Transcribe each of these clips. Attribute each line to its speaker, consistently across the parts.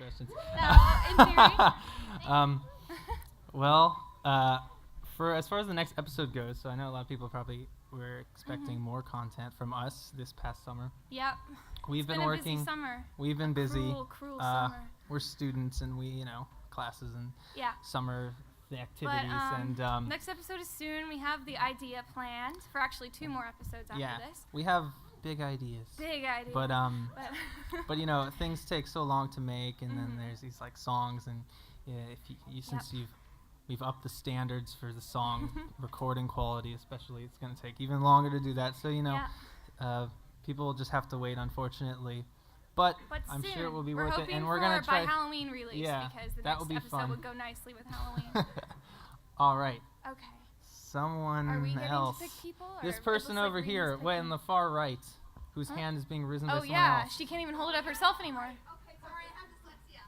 Speaker 1: questions.
Speaker 2: No, in theory.
Speaker 1: Well, for as far as the next episode goes, so I know a lot of people probably were expecting more content from us this past summer.
Speaker 2: Yep.
Speaker 1: We've been
Speaker 2: been
Speaker 1: working.
Speaker 2: A busy summer.
Speaker 1: We've been busy.
Speaker 2: Cruel summer.
Speaker 1: We're students, and we, classes and summer activities. And
Speaker 2: next episode is soon. We have the idea planned for actually 2 more episodes after this.
Speaker 1: We have big ideas.
Speaker 2: Big ideas.
Speaker 1: But but things take so long to make, and then there's these like songs, and if you since we've upped the standards for the song recording quality, especially, it's going to take even longer to do that. So people will just have to wait, unfortunately. But I'm sure it will be worth it, and we're gonna try
Speaker 2: by Halloween release because the next episode would go nicely with Halloween.
Speaker 1: All right.
Speaker 2: Okay.
Speaker 1: Someone
Speaker 2: Are we getting
Speaker 1: else.
Speaker 2: to pick people,
Speaker 1: This person over here, way in the far right, whose hand is being risen by someone else.
Speaker 2: Oh yeah, she can't even hold it up herself anymore.
Speaker 3: Okay, sorry, I have dyslexia.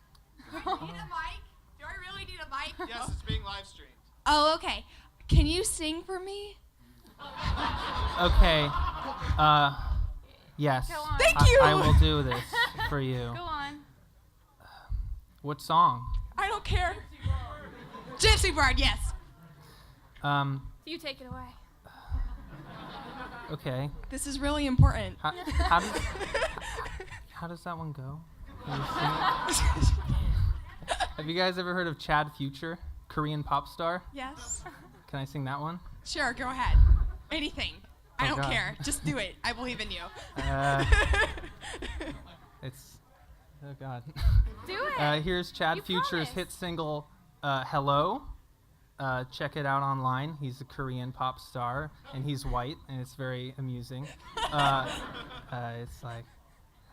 Speaker 3: Do I need a mic? Do I really need a mic?
Speaker 4: Yes, it's being live streamed.
Speaker 3: Oh, okay. Can you sing for me?
Speaker 1: Okay. Yes.
Speaker 2: Go on.
Speaker 3: Thank you.
Speaker 1: I will do this for you.
Speaker 2: Go on.
Speaker 1: What song?
Speaker 3: I don't care. Gypsy Bird, yes.
Speaker 2: You take it away.
Speaker 1: Okay.
Speaker 3: This is really important.
Speaker 1: How does that one go? Can you sing it? Have you guys ever heard of Chad Future, Korean pop star?
Speaker 3: Yes.
Speaker 1: Can I sing that one?
Speaker 3: Sure, go ahead. Anything. I don't
Speaker 1: God.
Speaker 3: care. Just do it. I believe in you.
Speaker 1: It's... Oh, God.
Speaker 2: Do it.
Speaker 1: Here's Chad
Speaker 2: You
Speaker 1: Future's
Speaker 2: promised.
Speaker 1: hit single, Hello. Check it out online. He's a Korean pop star, and he's white, and it's very amusing. It's like,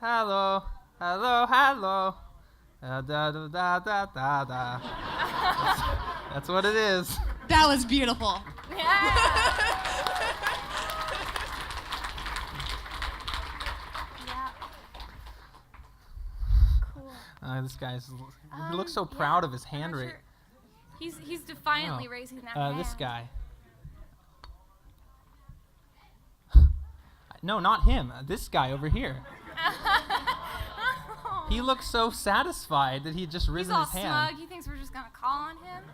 Speaker 1: hello, hello, hello. Da da da da da da. That's what it is.
Speaker 3: That was beautiful.
Speaker 2: Yeah. Cool.
Speaker 1: This guy's, he looks so proud of his hand rate.
Speaker 2: Sure. He's defiantly raising that hand.
Speaker 1: This guy. No, not him. This guy over here. He looks so satisfied that he just risen his hand.
Speaker 2: He's all smug. He thinks we're just going to call on him.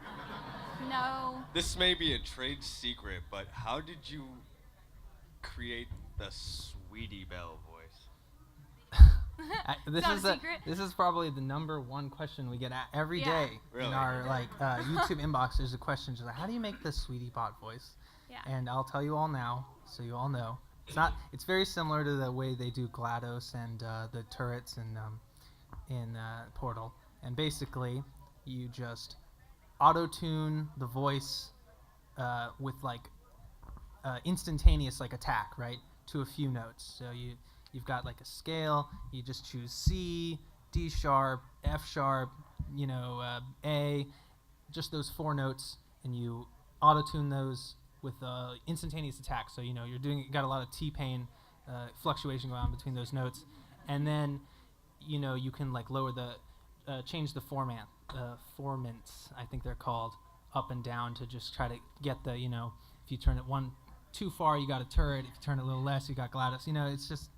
Speaker 2: No.
Speaker 4: This may be a trade secret, but how did you create the Sweetie Belle voice?
Speaker 1: This is probably the #1 question we get every day
Speaker 4: Really?
Speaker 1: in our YouTube inbox. There's a question just like, how do you make the Sweetie Pot voice?
Speaker 2: Yeah.
Speaker 1: And I'll tell you all now, so you all know. It's very similar to the way they do GLaDOS and the turrets in Portal. And basically, you just auto-tune the voice with instantaneous attack, right, to a few notes. So you've got a scale. You just choose C, D sharp, F sharp, A, just those 4 notes, and you auto-tune those with instantaneous attack. So you got a lot of T-pain fluctuation going on between those notes, and then you can lower the change the formants, I think they're called, up and down to just try to get the if you turn it too far, you got a turret. If you turn it a little less, you got GLaDOS. It's just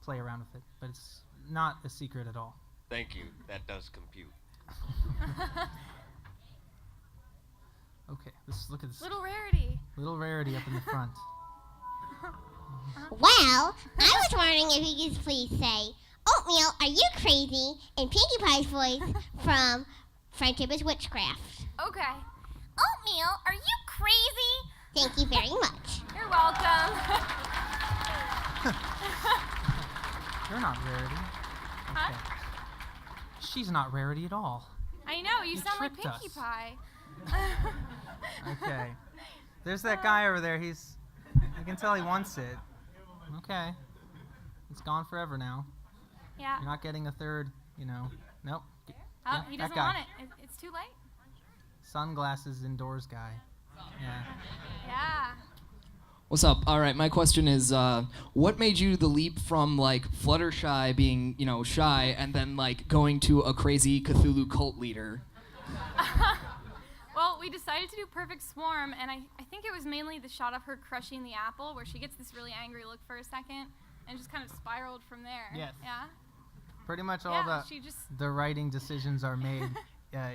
Speaker 1: play around with it, but it's not a secret at all.
Speaker 4: Thank you. That does compute.
Speaker 1: Okay, look at this.
Speaker 2: Little rarity.
Speaker 1: Little rarity up in the front.
Speaker 5: Well, I was wondering if you could please say, Oatmeal, are you crazy? In Pinkie Pie's voice from Friendship is Witchcraft.
Speaker 2: Okay. Oatmeal, are you crazy?
Speaker 5: Thank you very much.
Speaker 2: You're welcome.
Speaker 1: You're not Rarity. Okay.
Speaker 2: Huh?
Speaker 1: She's not Rarity at all.
Speaker 2: I know, you sound like
Speaker 1: tricked
Speaker 2: Pinkie
Speaker 1: us.
Speaker 2: Pie.
Speaker 1: Okay. There's that guy over there. I can tell he wants it. Okay. It's gone forever now.
Speaker 2: Yeah.
Speaker 1: You're not getting a third, Nope.
Speaker 2: Oh,
Speaker 1: Yeah,
Speaker 2: he
Speaker 1: that
Speaker 2: doesn't
Speaker 1: guy.
Speaker 2: want it. It's too late.
Speaker 1: Sunglasses indoors guy. Yeah.
Speaker 2: Yeah.
Speaker 6: What's up? All right, my question is, what made you the leap from Fluttershy being, shy, and then going to a crazy Cthulhu cult leader?
Speaker 2: Well, we decided to do Perfect Swarm, and I think it was mainly the shot of her crushing the apple, where she gets this really angry look for a second, and just kind of spiraled from there.
Speaker 1: Yes.
Speaker 2: Yeah?
Speaker 1: Pretty much all
Speaker 2: Yeah, she just
Speaker 1: the writing decisions are made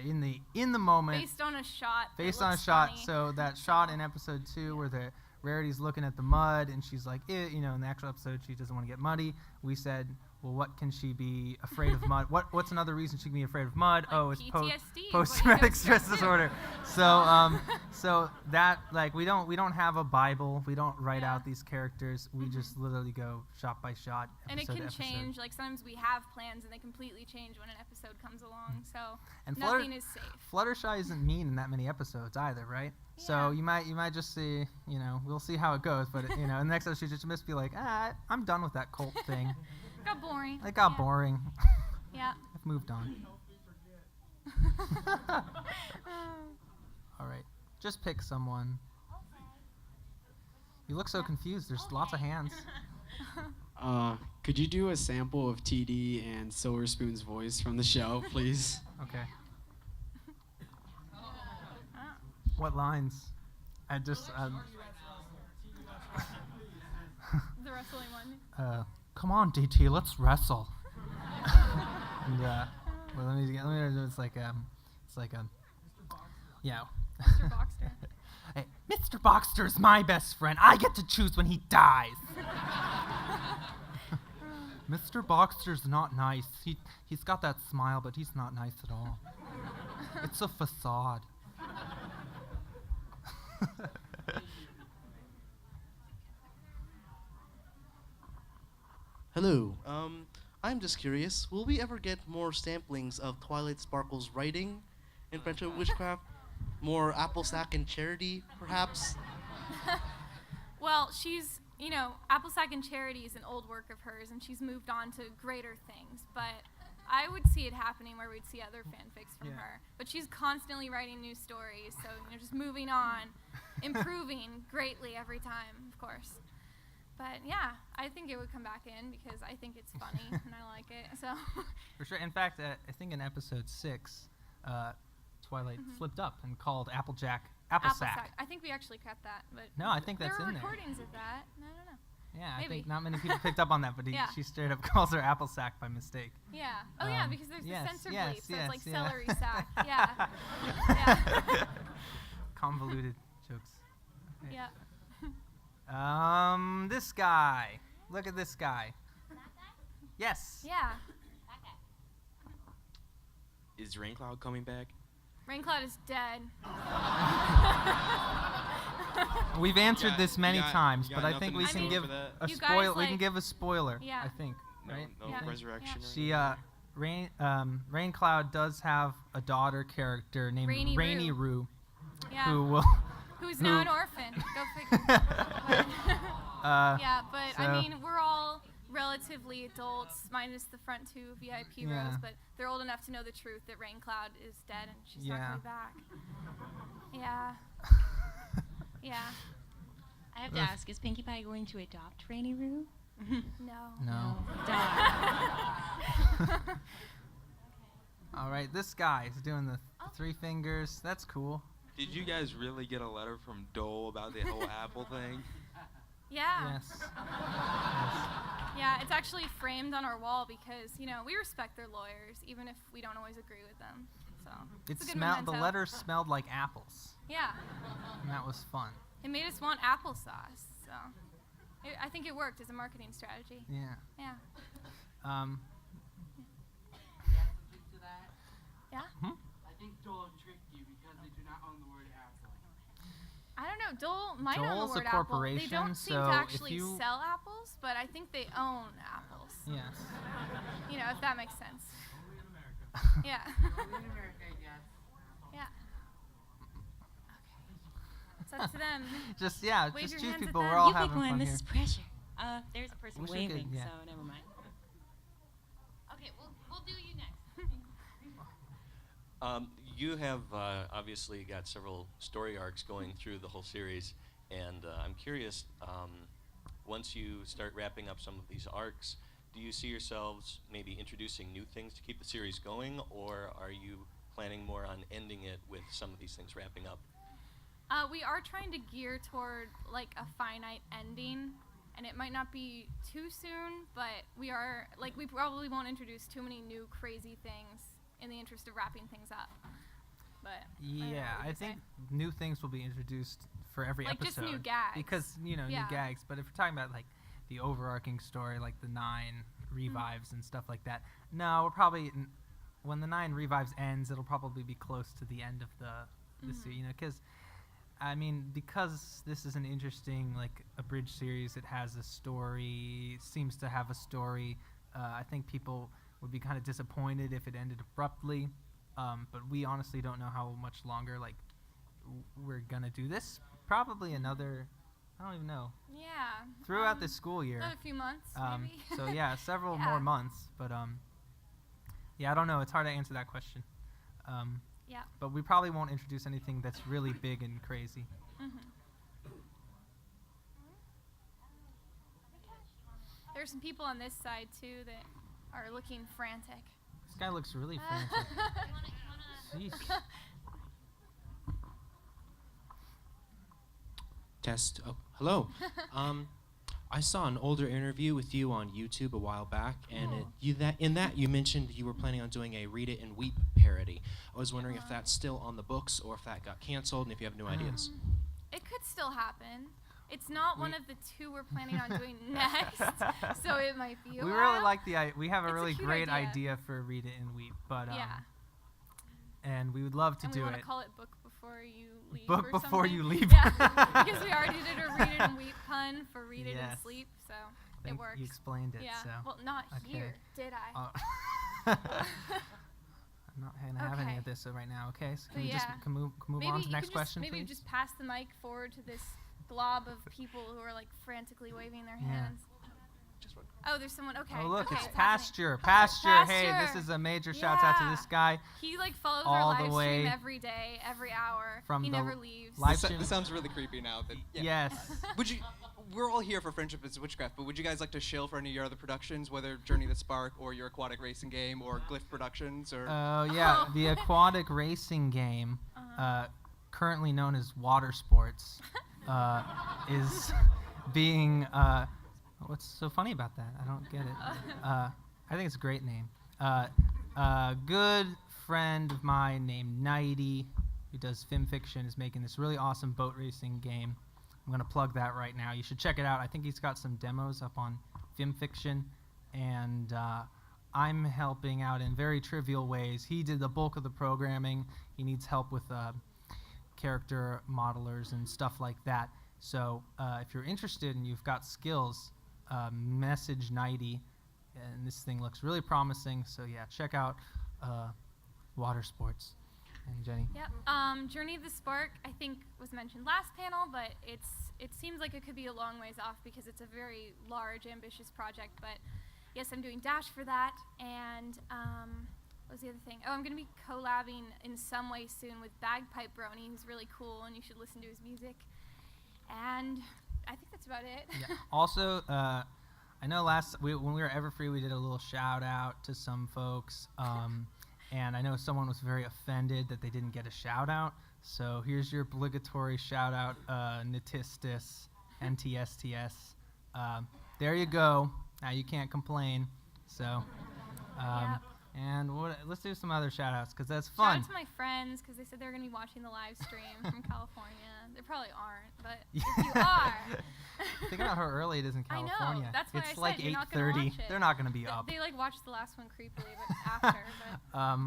Speaker 1: in the moment.
Speaker 2: based on a shot. that
Speaker 1: Based on a
Speaker 2: looks
Speaker 1: shot.
Speaker 2: funny.
Speaker 1: So that shot in episode 2 where the Rarity's looking at the mud and she's like, in the actual episode she doesn't want to get muddy. We said, well, what can she be afraid of mud? What's another reason she can be afraid of mud?
Speaker 2: Like
Speaker 1: It's
Speaker 2: PTSD is what
Speaker 1: post-traumatic
Speaker 2: egos
Speaker 1: stress
Speaker 2: do.
Speaker 1: disorder. So that we don't have a Bible. We don't write
Speaker 2: Yeah.
Speaker 1: out these characters. We just literally go shot by shot,
Speaker 2: And it
Speaker 1: episode
Speaker 2: can
Speaker 1: to episode.
Speaker 2: change. Like sometimes we have plans and they completely change when an episode comes along. So
Speaker 1: And
Speaker 2: nothing is safe.
Speaker 1: Fluttershy isn't mean in that many episodes either, right? So
Speaker 2: Yeah.
Speaker 1: you might just see, we'll see how it goes. But in the next episode, she just be like, I'm done with that cult thing.
Speaker 2: Got boring.
Speaker 1: It got
Speaker 2: Yeah.
Speaker 1: boring.
Speaker 2: Yeah.
Speaker 1: I've moved on. All right, just pick someone. You look so confused. There's lots of hands.
Speaker 7: Could you do a sample of TD and Silver Spoon's voice from the show, please?
Speaker 1: Okay. What lines? I just
Speaker 2: The wrestling one.
Speaker 1: come on, DT, let's wrestle. And well, let me do it's like yeah.
Speaker 2: Mr. Boxster.
Speaker 1: Hey, Mr. Boxster's my best friend. I get to choose when he dies. Mr. Boxster's not nice. He's got that smile, but he's not nice at all. It's a facade.
Speaker 8: Hello. I'm just curious. Will we ever get more samplings of Twilight Sparkle's writing in Friendship Witchcraft? More Applesack and Charity, perhaps?
Speaker 2: Well, she's, Applesack and Charity is an old work of hers, and she's moved on to greater things. But I would see it happening where we'd see other fanfics from her. But she's constantly writing new stories, so just moving on, improving greatly every time, of course. But yeah, I think it would come back in because I think it's funny and I like it. So.
Speaker 1: For sure. In fact, I think in episode 6, Twilight slipped up and called Applesack.
Speaker 2: I think we actually cut that, but
Speaker 1: No, I think that's
Speaker 2: there were
Speaker 1: in there.
Speaker 2: recordings of that. I don't know.
Speaker 1: Yeah, I
Speaker 2: Maybe.
Speaker 1: think not many people picked up on that, but
Speaker 2: Yeah.
Speaker 1: she straight up calls her Applesack by mistake.
Speaker 2: Yeah. Oh yeah,
Speaker 1: Um,
Speaker 2: because there's
Speaker 1: yes,
Speaker 2: the censor
Speaker 1: yes,
Speaker 2: bleep, so
Speaker 1: yes,
Speaker 2: it's like
Speaker 1: yeah.
Speaker 2: celery sack. Yeah. Yeah.
Speaker 1: Convoluted jokes.
Speaker 2: Yeah.
Speaker 1: This guy. Look at this guy. Yes.
Speaker 2: Yeah.
Speaker 9: Is Raincloud coming back?
Speaker 2: Raincloud is dead.
Speaker 1: We've answered
Speaker 4: got-
Speaker 1: this
Speaker 4: you
Speaker 1: many
Speaker 4: got-
Speaker 1: times,
Speaker 4: you
Speaker 1: but
Speaker 4: got
Speaker 1: I think
Speaker 4: nothing
Speaker 1: we
Speaker 4: to
Speaker 1: can
Speaker 4: say
Speaker 1: give
Speaker 4: for that?
Speaker 1: a
Speaker 2: You guys,
Speaker 1: spoiler. We can
Speaker 2: like-
Speaker 1: give a spoiler.
Speaker 2: Yeah.
Speaker 1: I think.
Speaker 4: No,
Speaker 1: Right?
Speaker 4: no
Speaker 2: Yeah.
Speaker 4: resurrection.
Speaker 2: Yeah.
Speaker 4: or
Speaker 1: She Raincloud does have a daughter character named
Speaker 2: Rainy
Speaker 1: Rainy
Speaker 2: Roo.
Speaker 1: Roo,
Speaker 2: Yeah.
Speaker 1: who will.
Speaker 2: Who's now
Speaker 1: who-
Speaker 2: an orphan. Go figure. Yeah, but I
Speaker 1: so-
Speaker 2: mean, we're all relatively adults, minus the front 2 VIP
Speaker 1: Yeah.
Speaker 2: rows, but they're old enough to know the truth that Raincloud is dead and she's not
Speaker 1: Yeah.
Speaker 2: coming back. Yeah. Yeah.
Speaker 10: I have to ask, is Pinkie Pie going to adopt Rainy Roo?
Speaker 2: No.
Speaker 1: No. All right, this guy is doing the 3 fingers. That's cool.
Speaker 9: Did you guys really get a letter from Dole about the whole Apple thing?
Speaker 2: Yeah.
Speaker 1: Yes.
Speaker 2: Yeah, it's actually framed on our wall because, we respect their lawyers, even if we don't always agree with them. So, it's a good
Speaker 1: The
Speaker 2: memento.
Speaker 1: letter smelled like apples,
Speaker 2: Yeah.
Speaker 1: and that was fun.
Speaker 2: It made us want applesauce, so I think it worked as a marketing strategy.
Speaker 1: Yeah.
Speaker 2: Yeah. Yeah?
Speaker 7: I think Dole tricked you because they do not own the word apple.
Speaker 2: I don't know. Dole might own
Speaker 1: Dole's
Speaker 2: the
Speaker 1: a
Speaker 2: word apple. They
Speaker 1: corporation,
Speaker 2: don't seem
Speaker 1: so
Speaker 2: to
Speaker 1: if
Speaker 2: actually
Speaker 1: you-
Speaker 2: sell apples, but I think they own apples.
Speaker 1: Yes.
Speaker 2: If that makes sense. Yeah. Yeah. Okay. It's up to them.
Speaker 1: Just
Speaker 2: Wave
Speaker 1: just
Speaker 2: your
Speaker 1: choose
Speaker 2: hands at
Speaker 1: people.
Speaker 2: them.
Speaker 1: We're all
Speaker 10: You pick
Speaker 1: having
Speaker 10: one.
Speaker 1: fun
Speaker 10: This
Speaker 1: here.
Speaker 10: is pressure. There's a person
Speaker 1: We should
Speaker 10: waving,
Speaker 1: get- yeah.
Speaker 10: so never mind. Okay, we'll do you next.
Speaker 11: You have obviously got several story arcs going through the whole series, and I'm curious, once you start wrapping up some of these arcs, do you see yourselves maybe introducing new things to keep the series going, or are you planning more on ending it with some of these things wrapping up?
Speaker 2: We are trying to gear toward like a finite ending and it might not be too soon, but we probably won't introduce too many new crazy things in the interest of wrapping things up. But
Speaker 1: Yeah, I think new things will be introduced for every
Speaker 2: like
Speaker 1: episode.
Speaker 2: just new gags.
Speaker 1: Because, new gags. But if we're talking about, like, the overarching story, like the 9 revives and stuff like that, no, we're probably, when the 9 revives ends, it'll probably be close to the end of the series, because, I mean, because this is an interesting, like, abridged series, it has a story, seems to have a story. I think people would be kind of disappointed if it ended abruptly. But we honestly don't know how much longer, like, we're gonna do this. Probably another, I don't even know.
Speaker 2: Yeah.
Speaker 1: Throughout the school year.
Speaker 2: Another few months, maybe.
Speaker 1: So yeah, several more months. But yeah, I don't know. It's hard to answer that question.
Speaker 2: Yeah.
Speaker 1: But we probably won't introduce anything that's really big and crazy.
Speaker 2: There's some people on this side too that are looking frantic.
Speaker 1: This guy looks really frantic. Jeez.
Speaker 12: Test. Oh, hello. I saw an older interview with you on YouTube a while back, and in that you mentioned you were planning on doing a Read It and Weep parody. I was wondering if that's still on the books or if that got canceled, and if you have new ideas.
Speaker 2: It could still happen. It's not one of the 2 we're planning on doing next, so it might be a
Speaker 1: We
Speaker 2: while.
Speaker 1: really like we have a
Speaker 2: It's a
Speaker 1: really
Speaker 2: cute
Speaker 1: great
Speaker 2: idea.
Speaker 1: for Read It and Weep, but
Speaker 2: Yeah.
Speaker 1: and we would love to
Speaker 2: And
Speaker 1: do
Speaker 2: we
Speaker 1: it.
Speaker 2: want to call it Book Before You Leave.
Speaker 1: Book
Speaker 2: or
Speaker 1: Before
Speaker 2: something.
Speaker 1: You Leave.
Speaker 2: Yeah, because we already did a Read It and Weep pun for Read It and
Speaker 1: Yes.
Speaker 2: Sleep, so
Speaker 1: I think
Speaker 2: it works.
Speaker 1: you explained it.
Speaker 2: Yeah.
Speaker 1: So.
Speaker 2: Well, not
Speaker 1: Okay.
Speaker 2: here, did I?
Speaker 1: I'm not gonna have any
Speaker 2: Okay.
Speaker 1: of this right now. Okay, so
Speaker 2: But
Speaker 1: can we just
Speaker 2: yeah.
Speaker 1: can move
Speaker 2: Maybe
Speaker 1: on to
Speaker 2: you
Speaker 1: next
Speaker 2: can
Speaker 1: question,
Speaker 2: maybe
Speaker 1: please?
Speaker 2: just pass the mic forward to this glob of people who are like frantically waving their
Speaker 1: Yeah.
Speaker 2: hands. Oh, there's someone. Okay.
Speaker 1: Oh look,
Speaker 2: okay,
Speaker 1: it's
Speaker 2: happening.
Speaker 1: Pasture. Hey, this
Speaker 2: Pasture.
Speaker 1: is a major shout out to this guy.
Speaker 2: He like follows
Speaker 1: all
Speaker 2: our
Speaker 1: the
Speaker 2: live
Speaker 1: way
Speaker 2: stream every day, every hour.
Speaker 1: from
Speaker 2: he
Speaker 1: the
Speaker 2: never leaves.
Speaker 1: live
Speaker 13: This,
Speaker 1: stream.
Speaker 13: this sounds really creepy now. That
Speaker 1: Yes.
Speaker 13: Would you? We're all here for Friendship is Witchcraft, but would you guys like to shill for any of your other productions, whether Journey the Spark or your aquatic racing game or Glyph Productions or?
Speaker 1: Oh yeah, the aquatic racing game, currently known as Water Sports, is being. What's so funny about that? I don't get it. I think it's a great name. A good friend of mine named Nighty, who does film fiction, is making this really awesome boat racing game. I'm gonna plug that right now. You should check it out. I think he's got some demos up on film fiction, and I'm helping out in very trivial ways. He did the bulk of the programming. He needs help with character modelers and stuff like that. So if you're interested and you've got skills, message Nighty, and this thing looks really promising. So yeah, check out Water Sports. And Jenny.
Speaker 2: Yep. Journey of the Spark, I think, was mentioned last panel, but it seems like it could be a long ways off because it's a very large, ambitious project. But yes, I'm doing Dash for that, and what was the other thing? Oh, I'm going to be collabing in some way soon with Bagpipe Brony, who's really cool, and you should listen to his music. And I think that's about it.
Speaker 1: Yeah. Also, I know when we were Everfree, we did a little shout out to some folks. And I know someone was very offended that they didn't get a shout out. So here's your obligatory shout out, Natistis, NTSTS. There you go. Now you can't complain. So, and let's do some other shout outs because that's fun.
Speaker 2: Shout out to my friends because they said they're going to be watching the live stream from California. They probably aren't, but if you are.
Speaker 1: Think about how early it is in
Speaker 2: I
Speaker 1: California.
Speaker 2: know. That's why
Speaker 1: it's
Speaker 2: I
Speaker 1: like
Speaker 2: said you're not gonna watch
Speaker 1: 8:30.
Speaker 2: it.
Speaker 1: They're not going to be up.
Speaker 2: They like watched the last one creepily, but after. But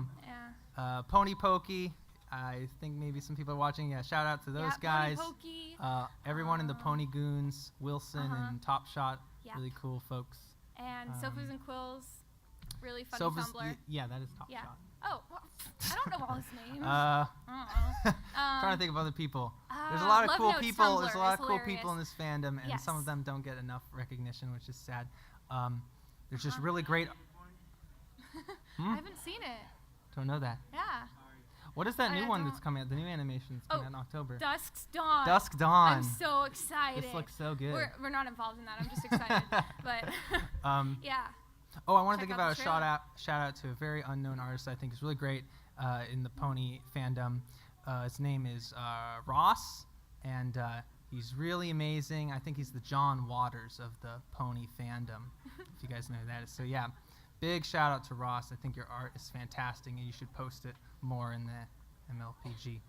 Speaker 2: yeah.
Speaker 1: Pony Pokey. I think maybe some people are watching. Yeah, shout out to those guys.
Speaker 2: Pony Pokey.
Speaker 1: Everyone in the Pony Goons, Wilson and Top Shot, really cool folks.
Speaker 2: And Sofas and Quills, really funny
Speaker 1: Sofas,
Speaker 2: Tumblr.
Speaker 1: yeah, that is Top
Speaker 2: yeah.
Speaker 1: Shot.
Speaker 2: Oh, well, I don't know all his names.
Speaker 1: Trying to think of other people. There's a lot of
Speaker 2: Love
Speaker 1: cool
Speaker 2: Notes
Speaker 1: people.
Speaker 2: Tumblr
Speaker 1: There's a lot
Speaker 2: is
Speaker 1: of cool
Speaker 2: hilarious.
Speaker 1: people in this fandom, and some of them don't get enough recognition, which is sad. There's just really great.
Speaker 2: I haven't seen it.
Speaker 1: Don't know that.
Speaker 2: Yeah.
Speaker 1: What is that
Speaker 2: I
Speaker 1: new one
Speaker 2: don't-
Speaker 1: that's coming out? The new animation that's coming out in October.
Speaker 2: Dusk's Dawn.
Speaker 1: Dusk Dawn.
Speaker 2: I'm so excited.
Speaker 1: This looks so good.
Speaker 2: We're not involved in that. I'm just excited. But yeah.
Speaker 1: Oh, I wanted to
Speaker 2: Check
Speaker 1: give
Speaker 2: out
Speaker 1: out
Speaker 2: the
Speaker 1: a
Speaker 2: trailer.
Speaker 1: shout out to a very unknown artist I think is really great in the pony fandom. His name is Ross, and He's really amazing. I think he's the John Waters of the pony fandom, if you guys know who that is. So yeah, big shout out to Ross. I think your art is fantastic, and you should post it more in the MLPG.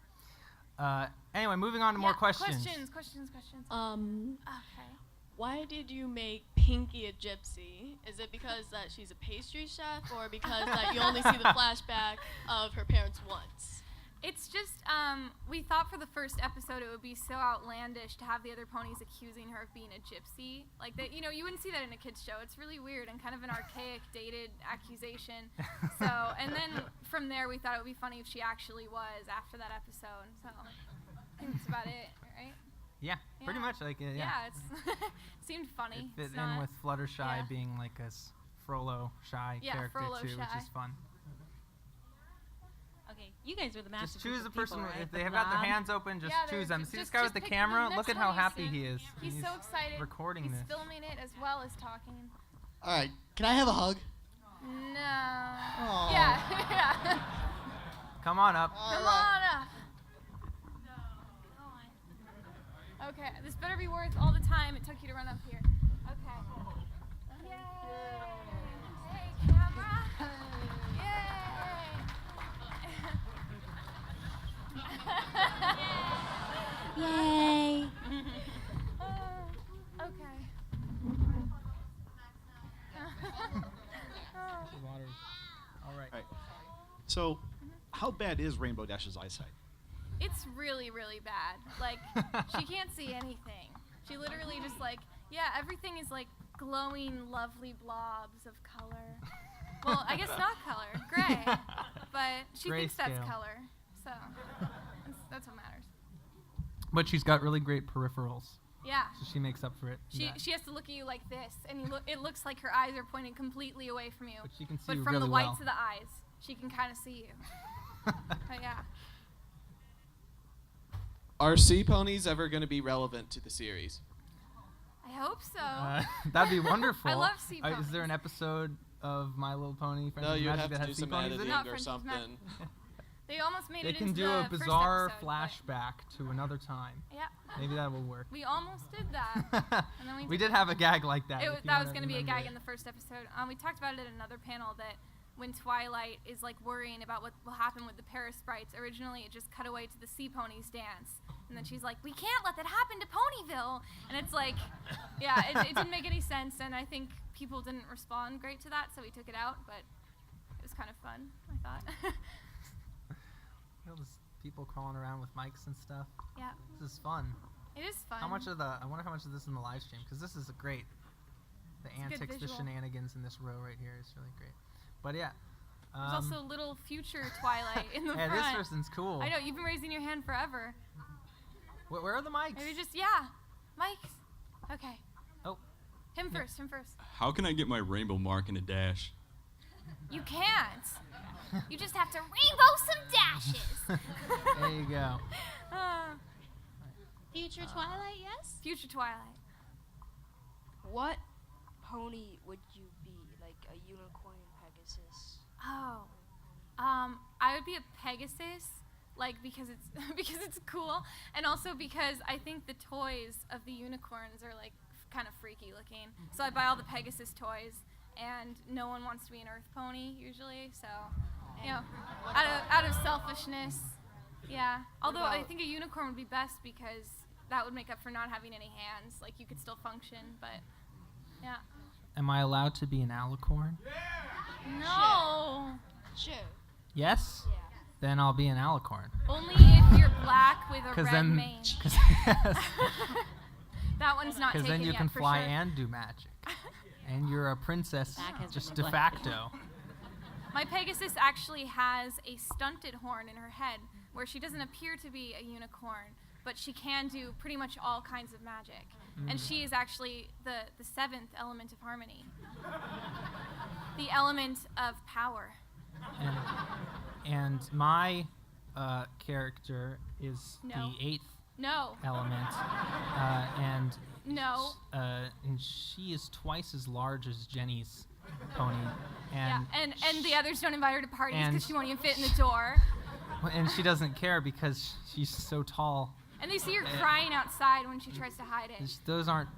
Speaker 1: Anyway, moving on to more questions.
Speaker 2: Questions.
Speaker 14: Okay. Why did you make Pinky a gypsy? Is it because that she's a pastry chef, or because that you only see the flashback of her parents once?
Speaker 2: It's just, we thought for the first episode it would be so outlandish to have the other ponies accusing her of being a gypsy. Like, that, you know, you wouldn't see that in a kid's show. It's really weird and kind of an archaic, dated accusation. So, and then from there we thought it would be funny if she actually was after that episode. So, I think that's about it, right?
Speaker 1: Yeah, pretty much. Like, yeah.
Speaker 2: Yeah, it's seemed funny.
Speaker 1: It fit
Speaker 2: It's
Speaker 1: in
Speaker 2: not-
Speaker 1: with Fluttershy
Speaker 2: yeah.
Speaker 1: being like a Frollo Shy
Speaker 2: Yeah,
Speaker 1: character
Speaker 2: Frollo
Speaker 1: too,
Speaker 2: Shy.
Speaker 1: which is fun.
Speaker 10: Okay, you guys were the master.
Speaker 1: Just choose a
Speaker 10: group of
Speaker 1: person.
Speaker 10: people, right?
Speaker 1: If
Speaker 10: The
Speaker 1: they have got their
Speaker 10: blob?
Speaker 1: hands open, just
Speaker 2: Yeah,
Speaker 1: choose
Speaker 2: they're
Speaker 1: them.
Speaker 2: ju-
Speaker 1: See this
Speaker 2: just-
Speaker 1: guy with
Speaker 2: just
Speaker 1: the
Speaker 2: pick
Speaker 1: camera?
Speaker 2: the
Speaker 1: Look at
Speaker 2: next
Speaker 1: how
Speaker 2: one you
Speaker 1: happy
Speaker 2: see.
Speaker 1: he is.
Speaker 2: He's so excited.
Speaker 1: recording
Speaker 2: He's
Speaker 1: this.
Speaker 2: filming it as well as talking.
Speaker 8: All right, can I have a hug?
Speaker 2: No.
Speaker 8: Aw.
Speaker 2: Yeah.
Speaker 1: Come on up.
Speaker 2: Come on up. Okay, this better be worth all the time it took you to run up here. Okay. Yay! Hey, camera! Yay!
Speaker 5: Yay.
Speaker 2: Okay.
Speaker 1: All right.
Speaker 15: So, how bad is Rainbow Dash's eyesight?
Speaker 2: It's really, really bad. Like, she can't see anything. She literally just like, yeah, everything is like glowing, lovely blobs of color. Well, I guess not color, gray. But she thinks that's
Speaker 1: Grayscale.
Speaker 2: color. So, that's what matters.
Speaker 1: But she's got really great peripherals.
Speaker 2: Yeah.
Speaker 1: So she makes up for it.
Speaker 2: She has to look at you like this, and it looks like her eyes are pointing completely away from you.
Speaker 1: But she can see
Speaker 2: But
Speaker 1: you
Speaker 2: from
Speaker 1: really
Speaker 2: the whites
Speaker 1: well.
Speaker 2: of the eyes, she can kind of see you. But yeah.
Speaker 16: Are sea ponies ever going to be relevant to the series?
Speaker 2: I hope so.
Speaker 1: That'd be wonderful.
Speaker 2: I love sea
Speaker 1: Is there an episode of My Little Pony? Friends
Speaker 16: No,
Speaker 1: of
Speaker 16: you'd
Speaker 1: Magic
Speaker 16: have
Speaker 1: that
Speaker 16: to
Speaker 1: has
Speaker 16: do
Speaker 1: sea
Speaker 16: some
Speaker 1: ponies in
Speaker 16: editing
Speaker 1: it?
Speaker 2: Not
Speaker 16: or
Speaker 2: Friends of Magic.
Speaker 16: something.
Speaker 2: They almost made
Speaker 1: They
Speaker 2: it
Speaker 1: can
Speaker 2: into
Speaker 1: do a
Speaker 2: the
Speaker 1: bizarre
Speaker 2: first episode,
Speaker 1: flashback to another time.
Speaker 2: Yeah.
Speaker 1: Maybe that will work.
Speaker 2: We almost did that. And then
Speaker 1: We did have a gag like that.
Speaker 2: It
Speaker 1: if
Speaker 2: was,
Speaker 1: you
Speaker 2: that was
Speaker 1: wanna
Speaker 2: going to be a
Speaker 1: remember
Speaker 2: gag
Speaker 1: it.
Speaker 2: in the first episode. We talked about it at another panel that when Twilight is like worrying about what will happen with the Paris sprites, originally it just cut away to the Sea Ponies dance. And then she's like, we can't let that happen to Ponyville. And it's like, yeah, it didn't make any sense. And I think people didn't respond great to that, so we took it out. But it was kind of fun, I thought.
Speaker 1: All those people crawling around with mics and stuff.
Speaker 2: Yeah.
Speaker 1: This is fun.
Speaker 2: It is fun.
Speaker 1: I wonder how much of this is in the live stream, because this is great. The
Speaker 2: It's a good
Speaker 1: antics, the
Speaker 2: visual.
Speaker 1: shenanigans in this row right here is really great. But yeah.
Speaker 2: There's also little future Twilight in the
Speaker 1: yeah,
Speaker 2: front.
Speaker 1: this person's cool.
Speaker 2: I know, you've been raising your hand forever.
Speaker 1: Where are the mics?
Speaker 2: Maybe just, yeah. Mics. Okay.
Speaker 1: Oh.
Speaker 2: Him first, him first.
Speaker 17: How can I get my rainbow mark in a dash?
Speaker 2: You can't. You just have to rainbow some dashes.
Speaker 1: There you go.
Speaker 5: Future Twilight, yes?
Speaker 2: Future Twilight.
Speaker 18: What pony would you be? Like a unicorn, Pegasus?
Speaker 2: Oh. I would be a Pegasus, like because it's because it's cool, and also because I think the toys of the unicorns are like kind of freaky looking. So I buy all the Pegasus toys, and no one wants to be an Earth pony usually. So, you know, out of selfishness, yeah. Although I think a unicorn would be best because that would make up for not having any hands. Like you could still function, but yeah.
Speaker 1: Am I allowed to be an alicorn?
Speaker 2: No.
Speaker 18: Sure.
Speaker 1: Yes?
Speaker 18: Yeah.
Speaker 1: Then I'll be an alicorn.
Speaker 2: Only if you're black with a red
Speaker 1: then,
Speaker 2: mane. That one's not
Speaker 1: Because
Speaker 2: taken
Speaker 1: then you
Speaker 2: yet,
Speaker 1: can
Speaker 2: for
Speaker 1: fly
Speaker 2: sure.
Speaker 1: and do magic. And you're a princess
Speaker 10: Back has
Speaker 1: just
Speaker 10: been
Speaker 1: de
Speaker 10: neglected.
Speaker 1: facto.
Speaker 2: My Pegasus actually has a stunted horn in her head where she doesn't appear to be a unicorn, but she can do pretty much all kinds of magic. And she is actually the seventh element of harmony. The element of power.
Speaker 1: And my character is
Speaker 2: No.
Speaker 1: the eighth
Speaker 2: No.
Speaker 1: element. And
Speaker 2: No.
Speaker 1: and she is twice as large as Jenny's pony. And
Speaker 2: Yeah, and the others don't invite her to parties
Speaker 1: and
Speaker 2: because she won't even fit in the door.
Speaker 1: and she doesn't care because she's so tall
Speaker 2: And they see her crying outside when she tries to hide it.
Speaker 1: Those aren't.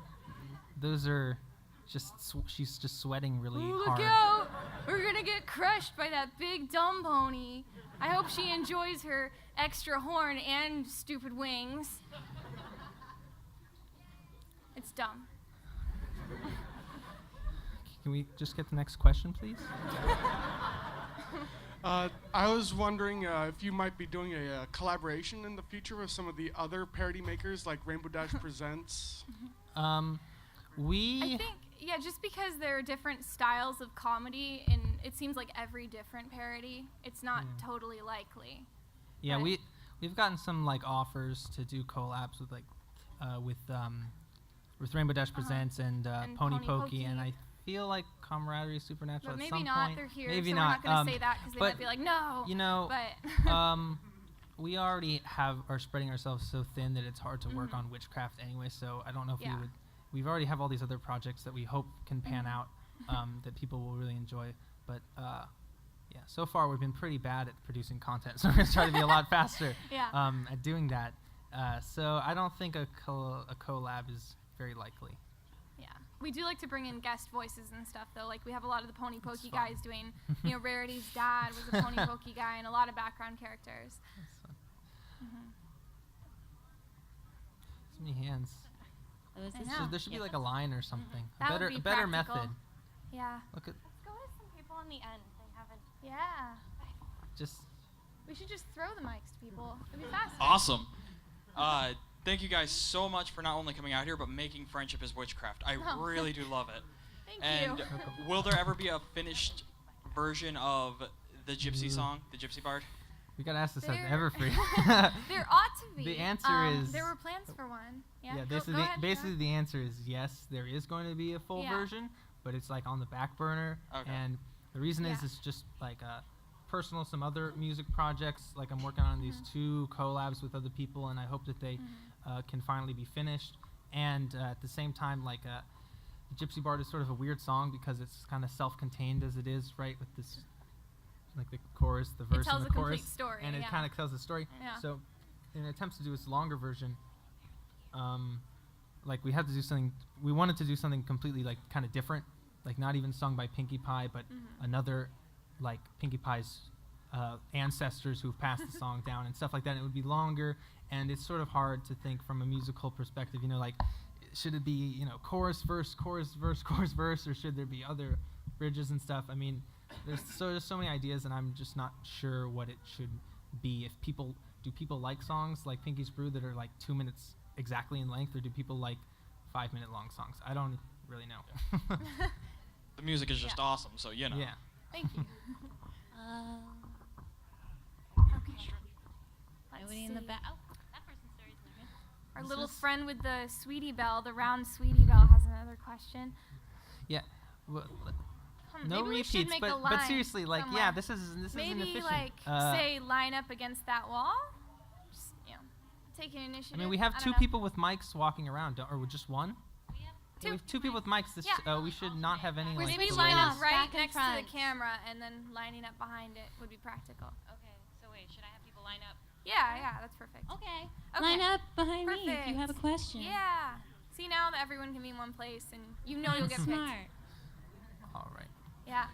Speaker 1: Those are just. She's just sweating really
Speaker 2: Ooh,
Speaker 1: hard.
Speaker 2: look out! We're gonna get crushed by that big dumb pony. I hope she enjoys her extra horn and stupid wings. It's dumb.
Speaker 1: Can we just get the next question, please?
Speaker 19: I was wondering if you might be doing a collaboration in the future with some of the other parody makers, like Rainbow Dash Presents.
Speaker 1: We.
Speaker 2: I think, yeah, just because there are different styles of comedy, and it seems like every different parody, it's not totally likely.
Speaker 1: Yeah,
Speaker 2: But-
Speaker 1: we've gotten some like offers to do collabs with like with Rainbow Dash Presents and Pony Pokey, and I feel like Camaraderie Supernatural
Speaker 2: But
Speaker 1: at
Speaker 2: maybe
Speaker 1: some
Speaker 2: not.
Speaker 1: point.
Speaker 2: They're here,
Speaker 1: Maybe
Speaker 2: so
Speaker 1: not.
Speaker 2: we're not gonna say that because they might
Speaker 1: but,
Speaker 2: be like, no.
Speaker 1: You know,
Speaker 2: but
Speaker 1: we already are spreading ourselves so thin that it's hard to work on Witchcraft anyway. So I don't know if we would. We've already have all these other projects that we hope can pan out, that people will really enjoy. But yeah, so far we've been pretty bad at producing content, so we're gonna try to be a lot faster at doing that. So I don't think a collab is very likely.
Speaker 2: Yeah, we do like to bring in guest voices and stuff, though. Like we have a lot of the Pony Pokey guys doing, you know, Rarity's dad was a Pony Pokey guy, and a lot of background characters.
Speaker 1: So many hands.
Speaker 2: I know.
Speaker 1: There should be like a line or something.
Speaker 2: That
Speaker 1: a
Speaker 2: would be
Speaker 1: better
Speaker 2: practical.
Speaker 1: method.
Speaker 2: Yeah.
Speaker 1: Look at
Speaker 10: Let's go to some people in the end. They haven't.
Speaker 2: Yeah.
Speaker 1: just.
Speaker 2: We should just throw the mics to people. It'd be faster.
Speaker 20: Awesome. Thank you guys so much for not only coming out here, but making Friendship is Witchcraft. I
Speaker 2: Oh.
Speaker 20: really do love it.
Speaker 2: Thank
Speaker 20: and
Speaker 2: you.
Speaker 20: will there ever be a finished version of the Gypsy song, the Gypsy Bard?
Speaker 1: We gotta ask this at
Speaker 2: There-
Speaker 1: Everfree.
Speaker 2: There ought to be.
Speaker 1: The answer is.
Speaker 2: There were plans for one. Yeah.
Speaker 1: Basically the answer is yes. There is going to be a full
Speaker 2: Yeah.
Speaker 1: version, but it's like on the back burner.
Speaker 20: Okay.
Speaker 1: And the reason is it's just like personal, some other music projects. Like I'm working on these 2 collabs with other people, and I hope that they can finally be finished. And at the same time, like the Gypsy Bard is sort of a weird song because it's kind of self-contained as it is, right? With this, like the chorus, the verse,
Speaker 2: tells
Speaker 1: and
Speaker 2: a
Speaker 1: the
Speaker 2: complete
Speaker 1: chorus,
Speaker 2: story,
Speaker 1: and it
Speaker 2: yeah.
Speaker 1: kind of tells the story.
Speaker 2: Yeah.
Speaker 1: So, in an attempt to do this longer version, like we had to do something. We wanted to do something completely like kind of different, like not even sung by Pinkie Pie, but another, like Pinkie Pie's ancestors who've passed the song down and stuff like that. And it would be longer, and it's sort of hard to think from a musical perspective. You know, like should it be chorus verse, chorus verse, chorus verse, or should there be other bridges and stuff? I mean, there's so many ideas, and I'm just not sure what it should be. If people like songs like Pinkie's Brew that are like 2 minutes exactly in length, or do people like 5-minute long songs? I don't really know.
Speaker 20: The music is just awesome, so you know.
Speaker 1: Yeah.
Speaker 2: Thank you.
Speaker 10: Okay. Nobody in the back. Oh, that person's story's moving.
Speaker 2: Our little friend with the sweetie bell, the round sweetie bell, has another question.
Speaker 1: Yeah. Well, no
Speaker 2: maybe we should
Speaker 1: repeats,
Speaker 2: make
Speaker 1: but
Speaker 2: a line
Speaker 1: seriously, like
Speaker 2: somewhere.
Speaker 1: yeah, this is
Speaker 2: Maybe
Speaker 1: inefficient.
Speaker 2: like say line up against that wall. Just take an initiative.
Speaker 1: I mean, we have
Speaker 2: I don't
Speaker 1: 2
Speaker 2: know.
Speaker 1: people with mics walking around, or just one?
Speaker 2: Two.
Speaker 1: We have 2 people with mics. This we should not have any like.
Speaker 2: Maybe
Speaker 1: delays.
Speaker 2: line up right
Speaker 10: Back and
Speaker 2: next to the
Speaker 10: front.
Speaker 2: camera, and then lining up behind it would be practical.
Speaker 10: Okay, so wait, should I have people line up?
Speaker 2: Yeah, that's perfect.
Speaker 10: Okay.
Speaker 2: Okay.
Speaker 10: Line up behind me if you
Speaker 2: Perfect.
Speaker 10: have a question.
Speaker 2: Yeah. See, now that everyone can be in one place, and you'll get
Speaker 10: Smart.
Speaker 2: picked.
Speaker 1: All right.
Speaker 2: Yeah.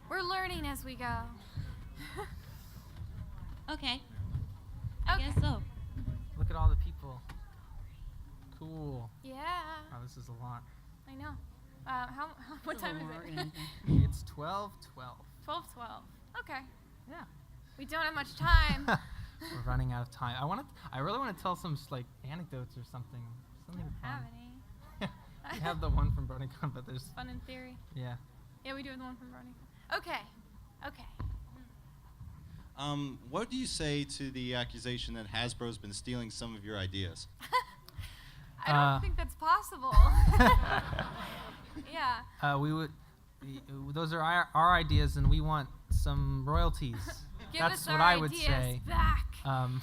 Speaker 2: We're learning as we go.
Speaker 10: Okay. I guess so.
Speaker 1: Look at all the people. Cool.
Speaker 2: Yeah.
Speaker 1: Oh, this is a lot.
Speaker 2: I know. What time is it?
Speaker 1: It's 12:12.
Speaker 2: 12:12. Okay.
Speaker 1: Yeah.
Speaker 2: We don't have much time.
Speaker 1: We're running out of time. I really want to tell some like anecdotes or something. Something
Speaker 2: I don't
Speaker 1: fun.
Speaker 2: have any.
Speaker 1: We have the one from BronyCon, but there's.
Speaker 2: Fun in theory.
Speaker 1: Yeah.
Speaker 2: Yeah, we do have the one from BronyCon. Okay.
Speaker 21: What do you say to the accusation that Hasbro's been stealing some of your ideas?
Speaker 2: I don't think that's possible. Yeah.
Speaker 1: We would. Those are our ideas, and we want some royalties.
Speaker 2: Give
Speaker 1: That's
Speaker 2: us
Speaker 1: what
Speaker 2: our
Speaker 1: I would
Speaker 2: ideas
Speaker 1: say.
Speaker 2: back.
Speaker 1: Um,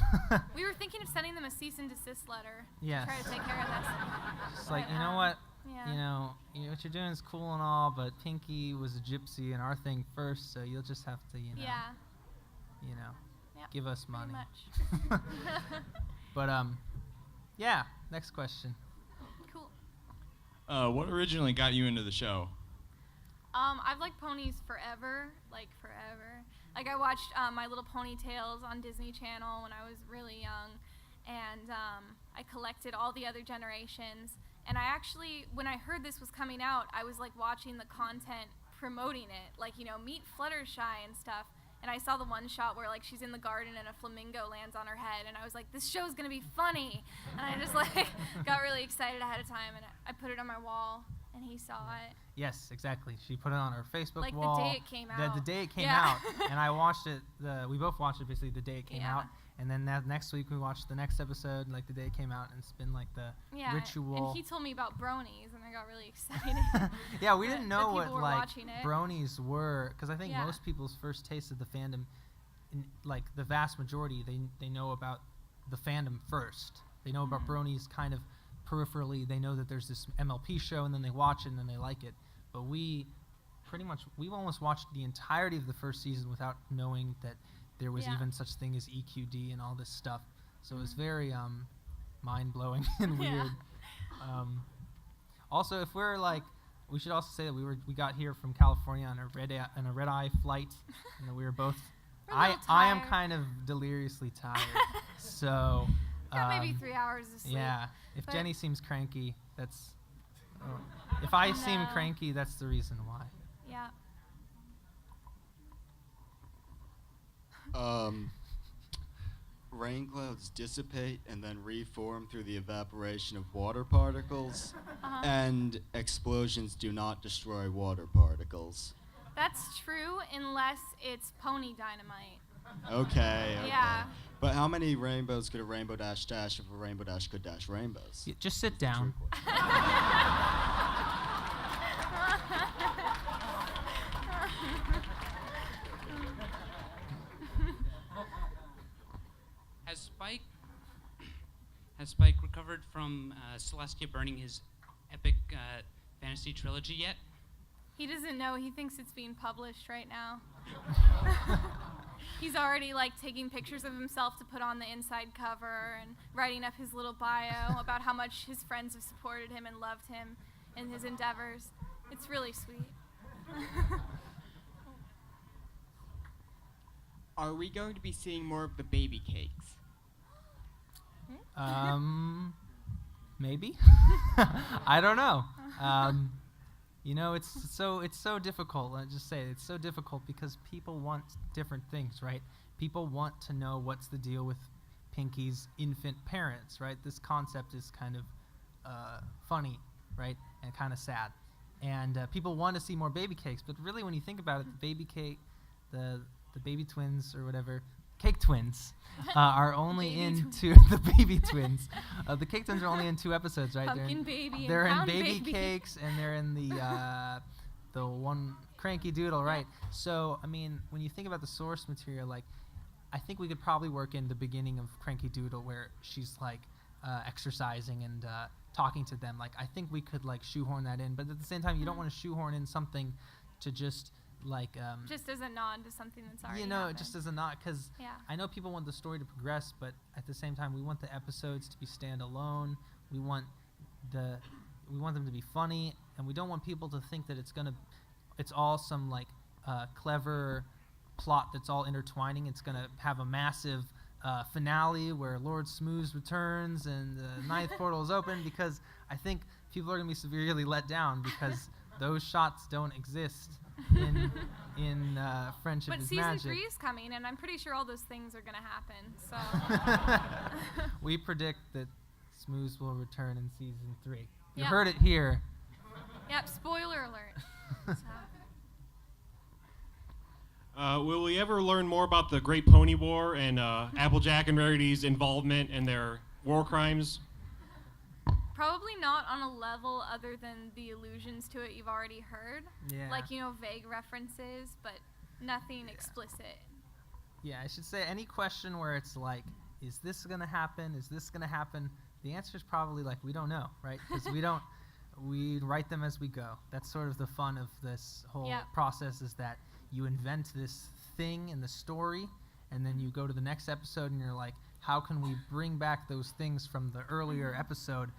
Speaker 2: We were thinking of sending them a cease and desist letter.
Speaker 1: Yes.
Speaker 2: To try to take care of this.
Speaker 1: It's like,
Speaker 2: But,
Speaker 1: you know what?
Speaker 2: yeah.
Speaker 1: What you're doing is cool and all, but Pinkie was a gypsy and our thing first, so you'll just have to,
Speaker 2: Yeah.
Speaker 1: give us money.
Speaker 2: Pretty much.
Speaker 1: But Yeah. Next question.
Speaker 2: Cool.
Speaker 17: What originally got you into the show?
Speaker 2: I've liked ponies forever, like forever. Like I watched My Little Pony Tales on Disney Channel when I was really young, and I collected all the other generations. And I actually, when I heard this was coming out, I was like watching the content promoting it, like, you know, meet Fluttershy and stuff. And I saw the one shot where like she's in the garden and a flamingo lands on her head, and I was like, this show's gonna be funny. And I just like got really excited ahead of time, and I put it on my wall, and he saw it.
Speaker 1: Yes, exactly. She put it on her Facebook
Speaker 2: Like the
Speaker 1: wall.
Speaker 2: day it came out.
Speaker 1: The day it came
Speaker 2: Yeah.
Speaker 1: out, and I watched it. We both watched it basically the day it came
Speaker 2: Yeah.
Speaker 1: out, and then that next week we watched the next episode like the day it came out, and it's been like the
Speaker 2: Yeah,
Speaker 1: ritual.
Speaker 2: and he told me about bronies, and I got really excited.
Speaker 1: Yeah, we
Speaker 2: that-
Speaker 1: didn't
Speaker 2: that
Speaker 1: know
Speaker 2: people
Speaker 1: what
Speaker 2: were
Speaker 1: like
Speaker 2: watching it.
Speaker 1: bronies were, because I think
Speaker 2: Yeah.
Speaker 1: most people's first taste of the fandom, like the vast majority, they know about the fandom first. They know about bronies kind of peripherally. They know that there's this MLP show, and then they watch it and then they like it. But we've almost watched the entirety of the first season without knowing that there was
Speaker 2: Yeah.
Speaker 1: even such thing as EQD and all this stuff. So it was very mind-blowing and
Speaker 2: Yeah.
Speaker 1: weird. Also, if we're like, we should also say that we got here from California on a red eye flight, and that we were both.
Speaker 2: We're a little
Speaker 1: I am
Speaker 2: tired.
Speaker 1: kind of deliriously tired, so.
Speaker 2: Got maybe 3 hours of sleep.
Speaker 1: Yeah, if
Speaker 2: but-
Speaker 1: Jenny seems cranky, that's. If I seem
Speaker 2: No.
Speaker 1: cranky, that's the reason why.
Speaker 2: Yeah.
Speaker 3: Rain clouds dissipate and then reform through the evaporation of water particles,
Speaker 2: Uh-huh.
Speaker 3: and explosions do not destroy water particles.
Speaker 2: That's true unless it's pony dynamite.
Speaker 3: Okay.
Speaker 2: Yeah.
Speaker 3: But how many rainbows could a rainbow dash dash if a rainbow dash could dash rainbows?
Speaker 1: Just sit down.
Speaker 22: Has Spike recovered from Celestia burning his epic fantasy trilogy yet?
Speaker 2: He doesn't know. He thinks it's being published right now. He's already like taking pictures of himself to put on the inside cover and writing up his little bio about how much his friends have supported him and loved him in his endeavors. It's really sweet.
Speaker 23: Are we going to be seeing more of the baby cakes?
Speaker 1: Maybe. I don't know. You know, it's so difficult. Let's just say it's so difficult because people want different things, right? People want to know what's the deal with Pinky's infant parents, right? This concept is kind of funny, right, and kind of sad. And people want to see more baby cakes, but really, when you think about it, the baby cake, the baby twins or whatever. Cake twins are only in the baby twins. The cake twins are only in 2 episodes, right?
Speaker 2: Pumpkin baby and
Speaker 1: they're in
Speaker 2: pound
Speaker 1: baby
Speaker 2: baby.
Speaker 1: cakes, and they're in the one cranky doodle, right? So I mean, when you think about the source material, like I think we could probably work in the beginning of Cranky Doodle where she's like exercising and talking to them. Like I think we could like shoehorn that in, but at the same time, you don't want to shoehorn in something to just like
Speaker 2: just as a nod to something that's already
Speaker 1: you know,
Speaker 2: happened.
Speaker 1: just as a nod, because
Speaker 2: Yeah.
Speaker 1: I know people want the story to progress, but at the same time, we want the episodes to be standalone. We want them to be funny, and we don't want people to think that it's all some like clever plot that's all intertwining. It's gonna have a massive finale where Lord Smooth returns and the 9th portal is open, because I think people are gonna be severely let down because those shots don't exist in Friendship
Speaker 2: But
Speaker 1: is
Speaker 2: season
Speaker 1: Magic.
Speaker 2: 3 is coming, and I'm pretty sure all those things are gonna happen. So.
Speaker 1: We predict that Smooth will return in season 3. You
Speaker 2: Yep.
Speaker 1: heard it here.
Speaker 2: Yep. Spoiler alert.
Speaker 24: Will we ever learn more about the Great Pony War and Applejack and Rarity's involvement in their war crimes?
Speaker 2: Probably not on a level other than the allusions to it you've already heard.
Speaker 1: Yeah.
Speaker 2: Like, you know, vague references, but nothing explicit.
Speaker 1: Yeah, I should say any question where it's like, is this going to happen? Is this going to happen? The answer is probably like, we don't know, right? Because we write them as we go. That's sort of the fun of this whole
Speaker 2: Yeah.
Speaker 1: process, is that you invent this thing in the story, and then you go to the next episode and you're like, how can we bring back those things from the earlier episode